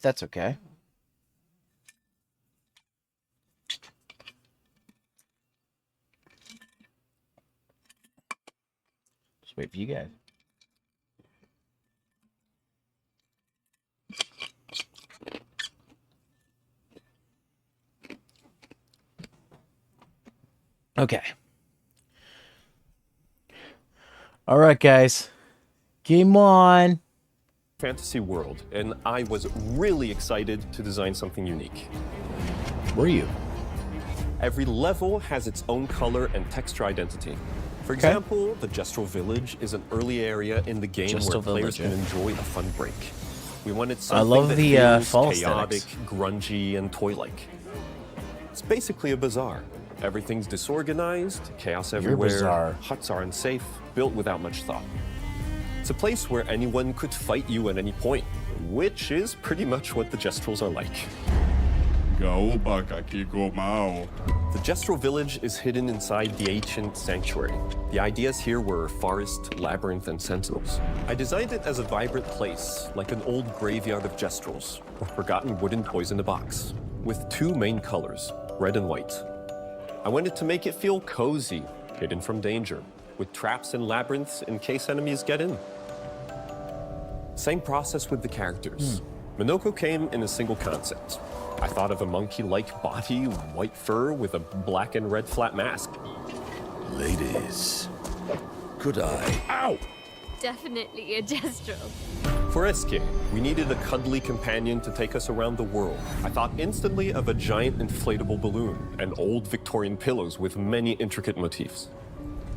That's okay. Just wait for you guys. Okay. All right, guys. Game on.
Fantasy world, and I was really excited to design something unique.
Were you?
Every level has its own color and texture identity. For example, the Gestrel Village is an early area in the game
Gestrel
where players
Village,
can enjoy a fun break. We wanted
I
something
love
that
the
feels
fall
chaotic,
aesthetics.
grungy, and toy-like. It's basically a bazaar. Everything's disorganized, chaos everywhere,
bizarre.
huts are unsafe, built without much thought. It's a place where anyone could fight you at any point, which is pretty much what the Gestrels are like. The Gestrel Village is hidden inside the ancient sanctuary. The ideas here were forest, labyrinth, and sentinels. I designed it as a vibrant place, like an old graveyard of Gestrels, or forgotten wooden toys in a box, with two main colors, red and white. I wanted to make it feel cozy, hidden from danger, with traps and labyrinths in case enemies get in. Same process with the characters. Minoko came in a single concept. I thought of a monkey-like body, white fur with a black and red flat mask.
Ladies, could I?
Ow!
Definitely a Gestrel.
For SK, we needed a cuddly companion to take us around the world. I thought instantly of a giant inflatable balloon and old Victorian pillows with many intricate motifs.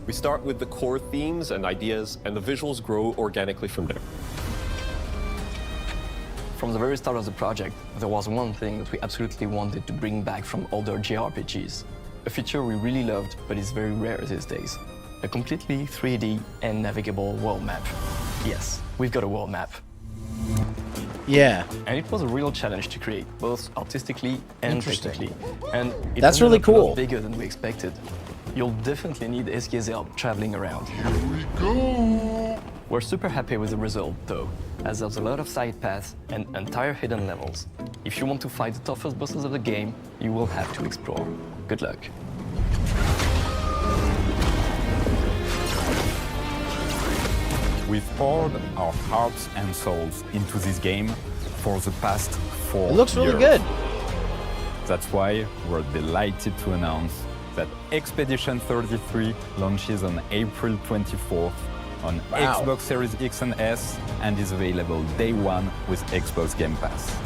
We start with the core themes and ideas, and the visuals grow organically from there.
From the very start of the project, there was one thing that we absolutely wanted to bring back from older JRPGs. A feature we really loved, but is very rare these days. A completely 3D and navigable world map. Yes, we've got a world map.
Yeah.
And it was a real challenge to create, both artistically and technically. And it
That's
ended
really
up a lot
cool.
bigger than we expected. You'll definitely need SK's help traveling around.
Here we go!
We're super happy with the result, though, as there's a lot of side paths and entire hidden levels. If you want to fight the toughest bosses of the game, you will have to explore. Good luck.
We've poured our hearts and souls into this game for the past 4 years.
It looks really good.
That's why we're delighted to announce that Expedition 33 launches on April 24th on
Wow.
Xbox Series X and S and is available day one with Xbox Game Pass.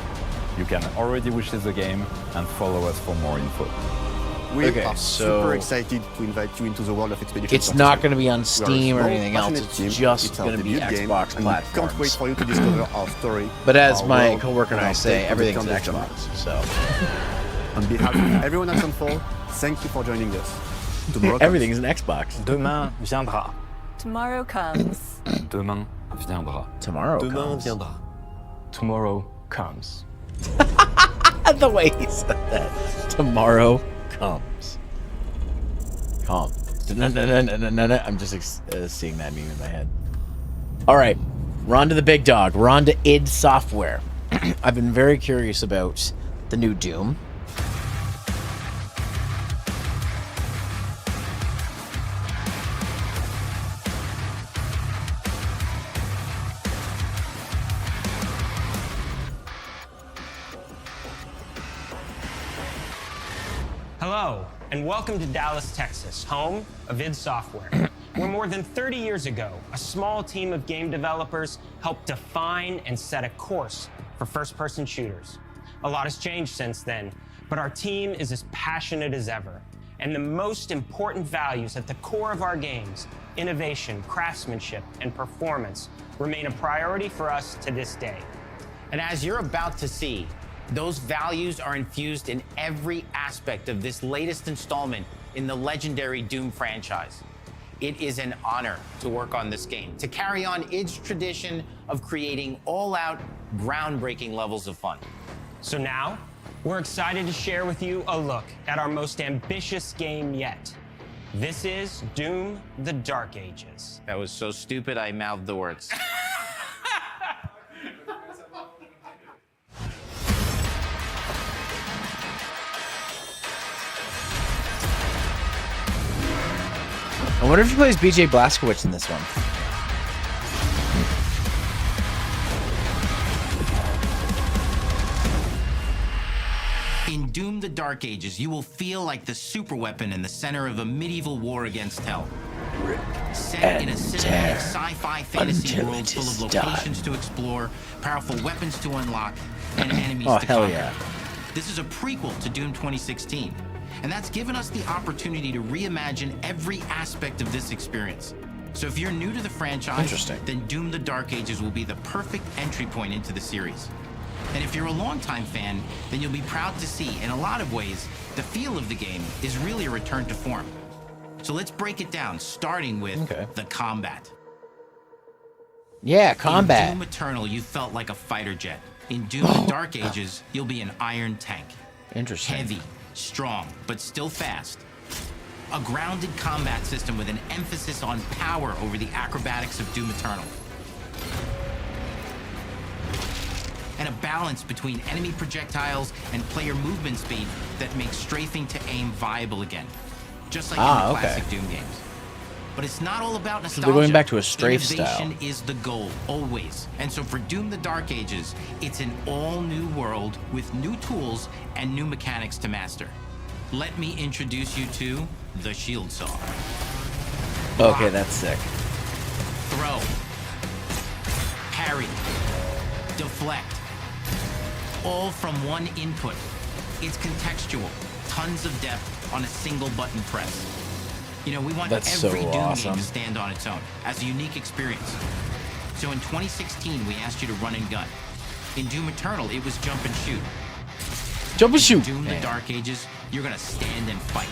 You can already wishlist the game and follow us for more info.
We
Okay,
are
so-
super excited to invite you into the world of Expedition.
It's not
33.
going to be on
We are a
Steam or
small,
anything else.
passionate
It's
team.
just
It's our
going to be
debut game,
Xbox
and we can't wait
platforms.
for you to discover our story.
But as
our
my
world,
coworker and I
our
say,
take on the
everything's
Turn-based
Xbox. So
On behalf of everyone at Sunfall, thank you for joining us. Tomorrow comes.
everything's an Xbox.
Demain viendra.
Tomorrow comes.
Demain viendra.
Tomorrow
Demain
comes.
viendra.
Tomorrow comes.
The way he said that. Tomorrow comes. Calm. I'm just seeing that meme in my head. All right, we're on to the big dog. We're on to id Software. I've been very curious about the new Doom.
Hello, and welcome to Dallas, Texas, home of id Software, where more than 30 years ago, a small team of game developers helped define and set a course for first-person shooters. A lot has changed since then, but our team is as passionate as ever. And the most important values at the core of our games, innovation, craftsmanship, and performance, remain a priority for us to this day.
And as you're about to see, those values are infused in every aspect of this latest installment in the legendary Doom franchise. It is an honor to work on this game, to carry on id's tradition of creating all-out, groundbreaking levels of fun.
So now, we're excited to share with you a look at our most ambitious game yet. This is Doom: The Dark Ages.
That was so stupid I mouthed the words.
I wonder if he plays BJ Blazkowicz in this one.
In Doom: The Dark Ages, you will feel like the superweapon in the center of a medieval war against hell. Set in a cinematic sci-fi fantasy world full of locations to explore, powerful weapons to unlock, and enemies to
hell
conquer.
yeah.
This is a prequel to Doom 2016. And that's given us the opportunity to reimagine every aspect of this experience. So if you're new to the franchise, then Doom the Dark Ages will be the perfect entry point into the series. And if you're a longtime fan, then you'll be proud to see, in a lot of ways, the feel of the game is really a return to form. So let's break it down, starting with the combat.
Yeah, combat.
In Doom Eternal, you felt like a fighter jet. In Doom the Dark Ages, you'll be an iron tank.
Interesting.
Heavy, strong, but still fast. A grounded combat system with an emphasis on power over the acrobatics of Doom Eternal. And a balance between enemy projectiles and player movement speed that makes strafing to aim viable again. Just like in the classic Doom games. But it's not all about nostalgia.
So they're going back to a strafe
Innovation
style.
is the goal, always. And so for Doom the Dark Ages, it's an all-new world with new tools and new mechanics to master. Let me introduce you to the Shield Saw.
Okay, that's sick.
Throw. Parry. Deflect. All from one input. It's contextual. Tons of depth on a single button press. You know, we want every Doom game to stand on its own as a unique experience. So in 2016, we asked you to run and gun. In Doom Eternal, it was jump and shoot.
Jump and shoot.
Doom the Dark Ages, you're gonna stand and fight.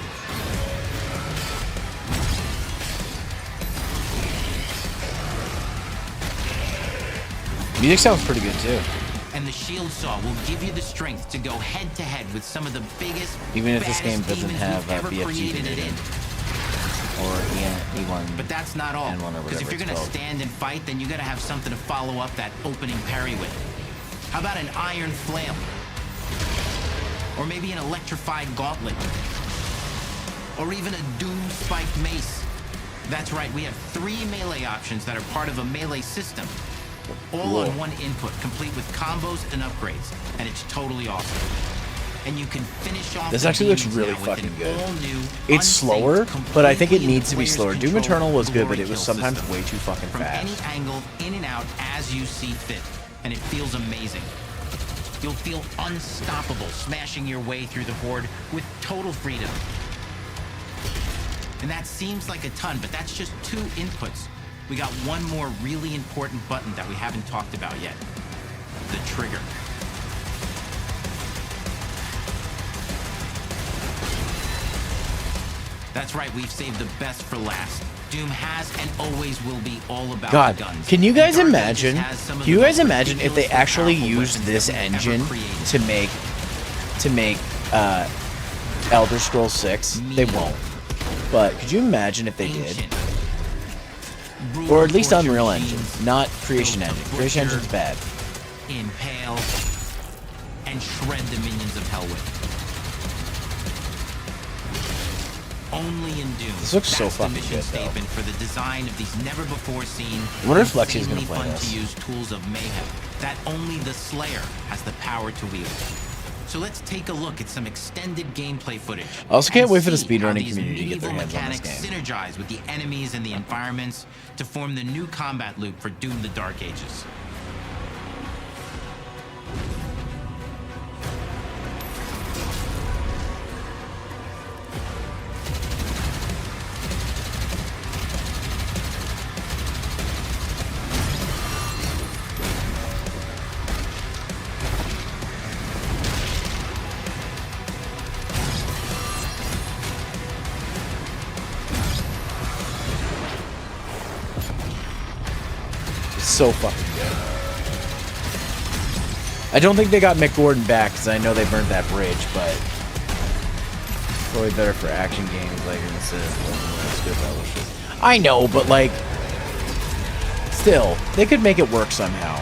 Music sounds pretty good too.
And the Shield Saw will give you the strength to go head to head with some of the biggest,
Even if this game doesn't have
BFG
created it in. Or E1.
But that's not all. Because if you're gonna stand and fight, then you gotta have something to follow up that opening parry with. How about an iron flail? Or maybe an electrified gauntlet? Or even a Doom spiked mace? That's right, we have 3 melee options that are part of a melee system. All on one input, complete with combos and upgrades. And it's totally awesome. And you can finish off
This actually looks really fucking good. It's slower, but I think it needs to be slower. Doom Eternal was good, but it was sometimes way too fucking
From
fast.
any angle, in and out, as you see fit. And it feels amazing. You'll feel unstoppable, smashing your way through the horde with total freedom. And that seems like a ton, but that's just 2 inputs. We got one more really important button that we haven't talked about yet. The trigger. That's right, we've saved the best for last. Doom has and always will be all about
God,
the guns.
can you guys imagine? Can you guys imagine if they actually used this engine to make Elder Scrolls 6? They won't. But could you imagine if they did? Or at least Unreal Engine, not Creation Engine. Creation Engine's bad.
Impale and shred the minions of hell with. Only in Doom.
This looks so
That's the
fucking
mission
good, though.
statement for the design of these never-before-seen,
I wonder if Lexi's gonna
insanely
play
fun
this.
to use tools of mayhem that only the Slayer has the power to wield. So let's take a look at some extended gameplay footage.
I also can't
and
wait for the
see how
speedrunning
these
community to get their
medieval
hands on this
mechanics synergize with the enemies and the environments to form the new combat loop for Doom the Dark Ages.
So fucking good. I don't think they got Mick Gordon back because I know they burned that bridge, but probably better for action games like this is. I know, but like, still, they could make it work somehow.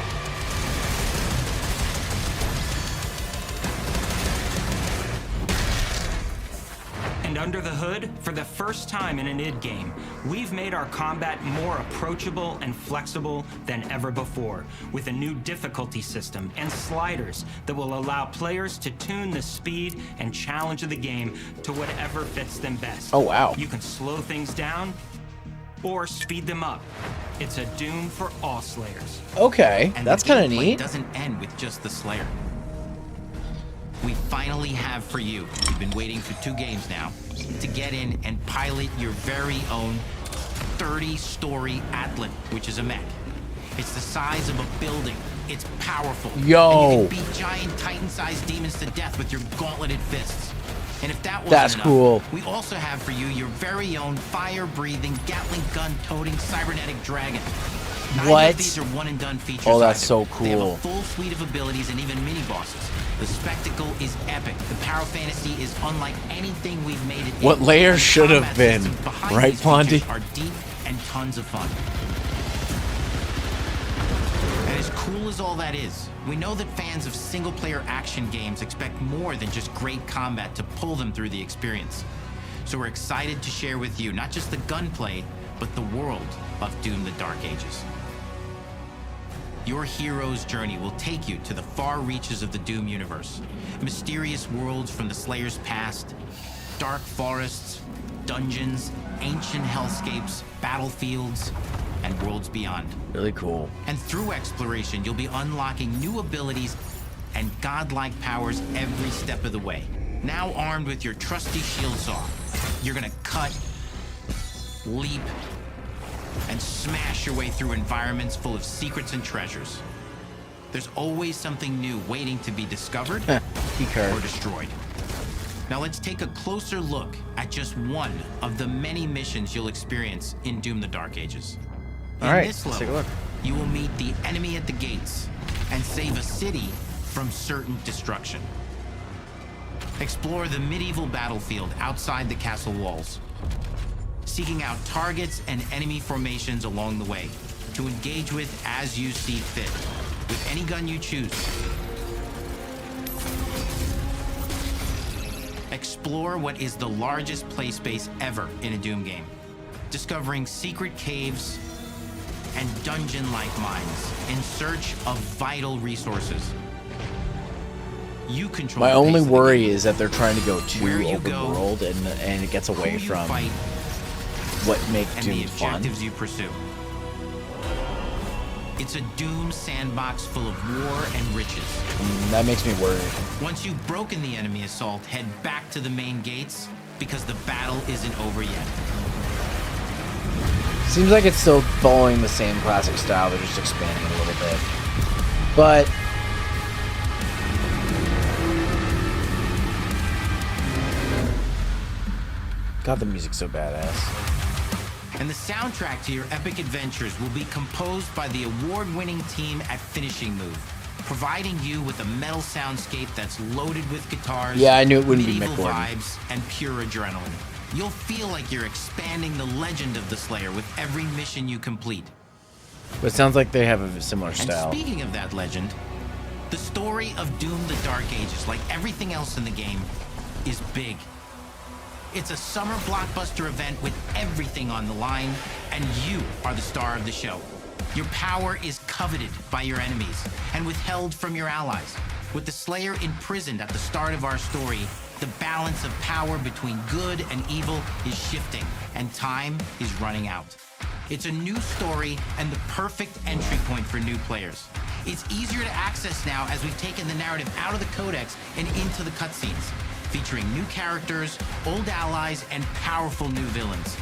And under the hood, for the first time in an id game, we've made our combat more approachable and flexible than ever before, with a new difficulty system and sliders that will allow players to tune the speed and challenge of the game to whatever fits them best.
Oh, wow.
You can slow things down or speed them up. It's a Doom for all Slayers.
Okay,
And
that's
the
kind of
gameplay
neat.
doesn't end with just the Slayer. we finally have for you, you've been waiting for 2 games now, to get in and pilot your very own 30-story Atlan, which is a mech. It's the size of a building. It's powerful.
Yo.
And you can beat giant Titan-sized demons to death with your gauntleted fists. And if that wasn't
That's
enough,
cool.
we also have for you your very own fire-breathing, Gatling gun-toting cybernetic dragon. Neither
What?
of these are one-and-done features.
Oh, that's
either.
so
They have a
cool.
full suite of abilities and even mini-bosses. The spectacle is epic. The Power Fantasy is unlike anything we've made it.
What layer should have been, right, Blondie?
Are deep and tons of fun. And as cool as all that is, we know that fans of single-player action games expect more than just great combat to pull them through the experience. So we're excited to share with you not just the gunplay, but the world of Doom: The Dark Ages. Your hero's journey will take you to the far reaches of the Doom universe. Mysterious worlds from the Slayer's past, dark forests, dungeons, ancient hellscapes, battlefields, and worlds beyond.
Really cool.
And through exploration, you'll be unlocking new abilities and godlike powers every step of the way. Now armed with your trusty shield saw, you're gonna cut, leap, and smash your way through environments full of secrets and treasures. There's always something new waiting to be discovered or destroyed. Now let's take a closer look at just one of the many missions you'll experience in Doom: The Dark Ages.
All right,
In this
let's take a
level,
look.
you will meet the enemy at the gates and save a city from certain destruction. Explore the medieval battlefield outside the castle walls, seeking out targets and enemy formations along the way to engage with as you see fit, with any gun you choose. Explore what is the largest play space ever in a Doom game, discovering secret caves and dungeon-like mines in search of vital resources. You control
My
the
only
pace of the
worry
game.
is that they're trying to go too
Where you
open
go,
world and it gets away
who you
from
fight,
what make
and
Doom
the
fun.
objectives you pursue. It's a Doom sandbox full of war and riches.
That makes me worried.
Once you've broken the enemy assault, head back to the main gates because the battle isn't over yet.
Seems like it's still following the same classic style, they're just expanding it a little bit. But God, the music's so badass.
And the soundtrack to your epic adventures will be composed by the award-winning team at Finishing Move, providing you with a metal soundscape that's loaded with guitars,
Yeah, I knew it wouldn't be
medieval
Mick Gordon.
vibes, and pure adrenaline. You'll feel like you're expanding the legend of the Slayer with every mission you complete.
But it sounds like they have a similar style.
And speaking of that legend, the story of Doom: The Dark Ages, like everything else in the game, is big. It's a summer blockbuster event with everything on the line, and you are the star of the show. Your power is coveted by your enemies and withheld from your allies. With the Slayer imprisoned at the start of our story, the balance of power between good and evil is shifting, and time is running out. It's a new story and the perfect entry point for new players. It's easier to access now as we've taken the narrative out of the codex and into the cutscenes, featuring new characters, old allies, and powerful new villains.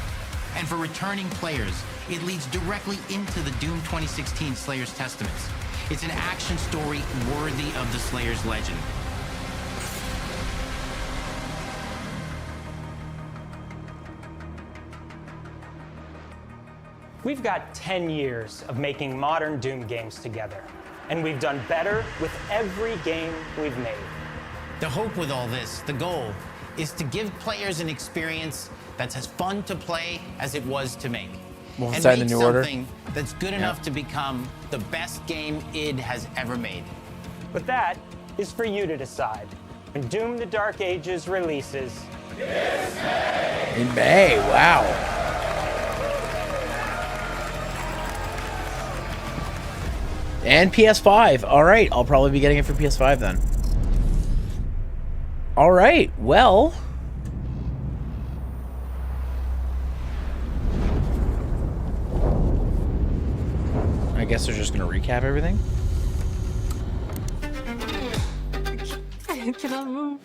And for returning players, it leads directly into the Doom 2016 Slayer's Testaments. It's an action story worthy of the Slayer's legend.
We've got 10 years of making modern Doom games together, and we've done better with every game we've made.
The hope with all this, the goal, is to give players an experience that's as fun to play as it was to make.
Wolfenstein:
And
The
make
New Order?
something that's good enough to become the best game id has ever made.
But that is for you to decide. When Doom: The Dark Ages releases
In May, wow. And PS5. All right, I'll probably be getting it for PS5 then. All right, well. I guess they're just going to recap everything.
It cannot move.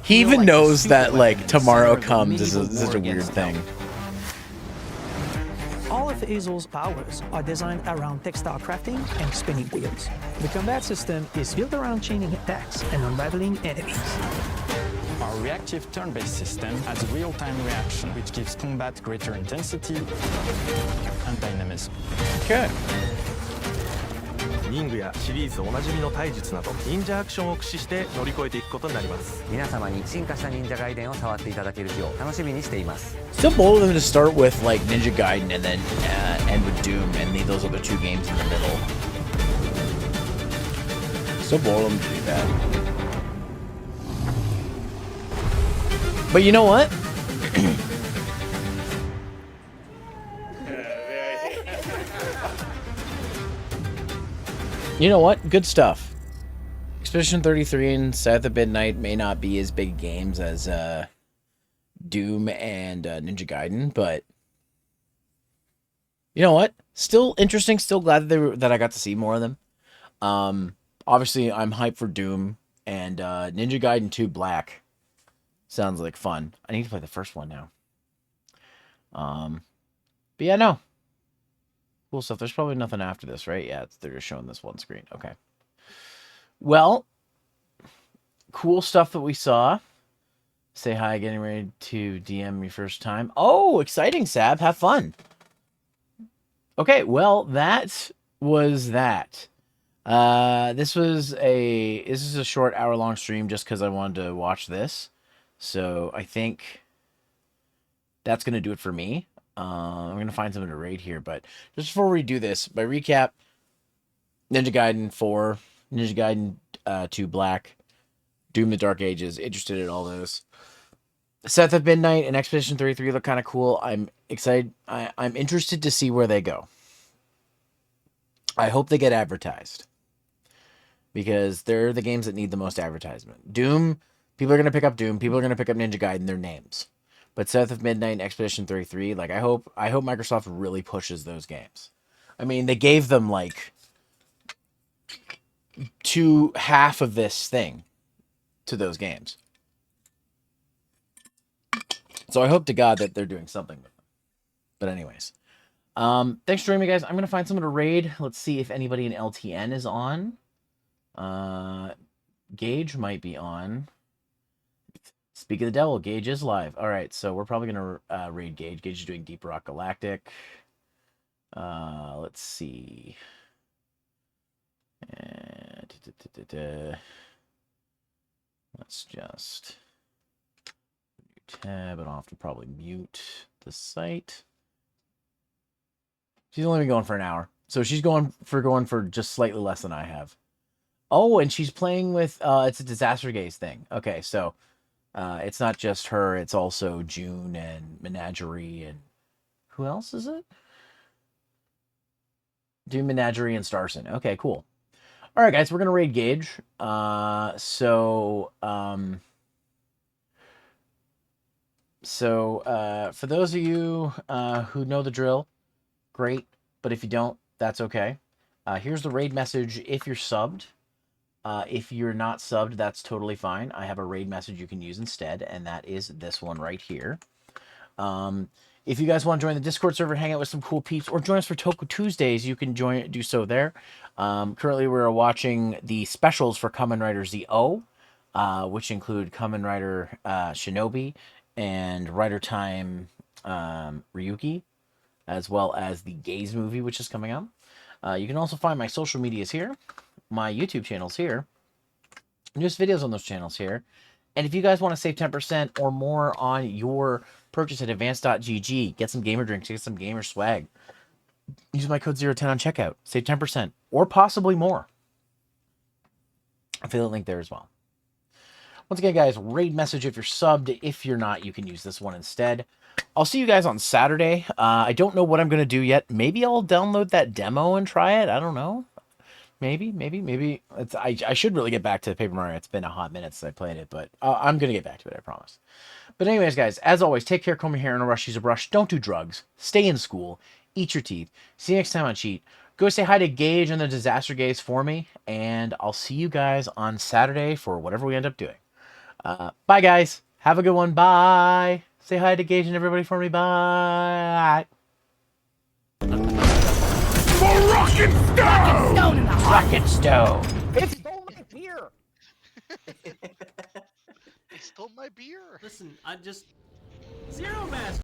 He even knows that like tomorrow comes is a weird thing.
All of Hazel's powers are designed around textile crafting and spinning wheels. The combat system is built around chaining attacks and unraveling enemies.
Our reactive turn-based system has a real-time reaction, which gives combat greater intensity and dynamism.
Okay.
忍具やシリーズおなじみの体術など忍者アクションを駆使して乗り越えていくことになります。
皆様に進化した忍者ガイデンを触っていただける日を楽しみにしています。
So bold of them to start with like Ninja Gaiden and then end with Doom and leave those other two games in the middle. So bold of them to do that. But you know what? You know what? Good stuff. Expedition 33 and South of Midnight may not be as big games as Doom and Ninja Gaiden, but you know what? Still interesting. Still glad that I got to see more of them. Obviously, I'm hyped for Doom and Ninja Gaiden 2 Black. Sounds like fun. I need to play the first one now. But yeah, no. Cool stuff. There's probably nothing after this, right? Yeah, they're just showing this one screen. Okay. Well, cool stuff that we saw. Say hi, getting ready to DM your first time. Oh, exciting, Sab. Have fun. Okay, well, that was that. This is a short hour-long stream just because I wanted to watch this. So I think that's going to do it for me. I'm going to find something to raid here, but just before we do this, my recap, Ninja Gaiden 4, Ninja Gaiden 2 Black, Doom the Dark Ages, interested in all those. South of Midnight and Expedition 33 look kind of cool. I'm excited. I'm interested to see where they go. I hope they get advertised because they're the games that need the most advertisement. Doom, people are going to pick up Doom. People are going to pick up Ninja Gaiden, their names. But South of Midnight and Expedition 33, like I hope Microsoft really pushes those games. I mean, they gave them like half of this thing to those games. So I hope to God that they're doing something with them. But anyways, thanks for joining me, guys. I'm gonna find someone to raid. Let's see if anybody in LTN is on. Gage might be on. Speak of the devil, Gage is live. All right, so we're probably going to raid Gage. Gage is doing Deep Rock Galactic. Let's see. Let's just new tab, and I'll have to probably mute the site. She's only been going for an hour, so she's going for just slightly less than I have. Oh, and she's playing with it's a Disaster Gaze thing. Okay, so it's not just her, it's also June and Menagerie and who else is it? Doom, Menagerie, and Starson. Okay, cool. All right, guys, we're going to raid Gage. So for those of you who know the drill, great. But if you don't, that's okay. Here's the raid message if you're subbed. If you're not subbed, that's totally fine. I have a raid message you can use instead, and that is this one right here. If you guys want to join the Discord server, hang out with some cool peeps, or join us for Toku Tuesdays, you can do so there. Currently, we're watching the specials for Kamen Rider ZO, which include Kamen Rider Shinobi and Rider Time Ryuki, as well as the Gaze movie, which is coming out. You can also find my social medias here, my YouTube channels here, newest videos on those channels here. And if you guys want to save 10% or more on your purchase at advance.gg, get some gamer drinks, get some gamer swag, use my code 010 on checkout, save 10% or possibly more. Affiliate link there as well. Once again, guys, raid message if you're subbed. If you're not, you can use this one instead. I'll see you guys on Saturday. I don't know what I'm going to do yet. Maybe I'll download that demo and try it. I don't know. Maybe. I should really get back to Paper Mario. It's been a hot minute since I played it, but I'm going to get back to it, I promise. But anyways, guys, as always, take care, comb your hair in a rush, use a brush, don't do drugs, stay in school, eat your teeth. See you next time on Cheat. Go say hi to Gage and the Disaster Gaze for me, and I'll see you guys on Saturday for whatever we end up doing. Bye, guys. Have a good one. Bye. Say hi to Gage and everybody for me. Bye.
For rocket stone!
Rocket stone.
It stole my beer!
It stole my beer!
Listen, I just... Zeromaster!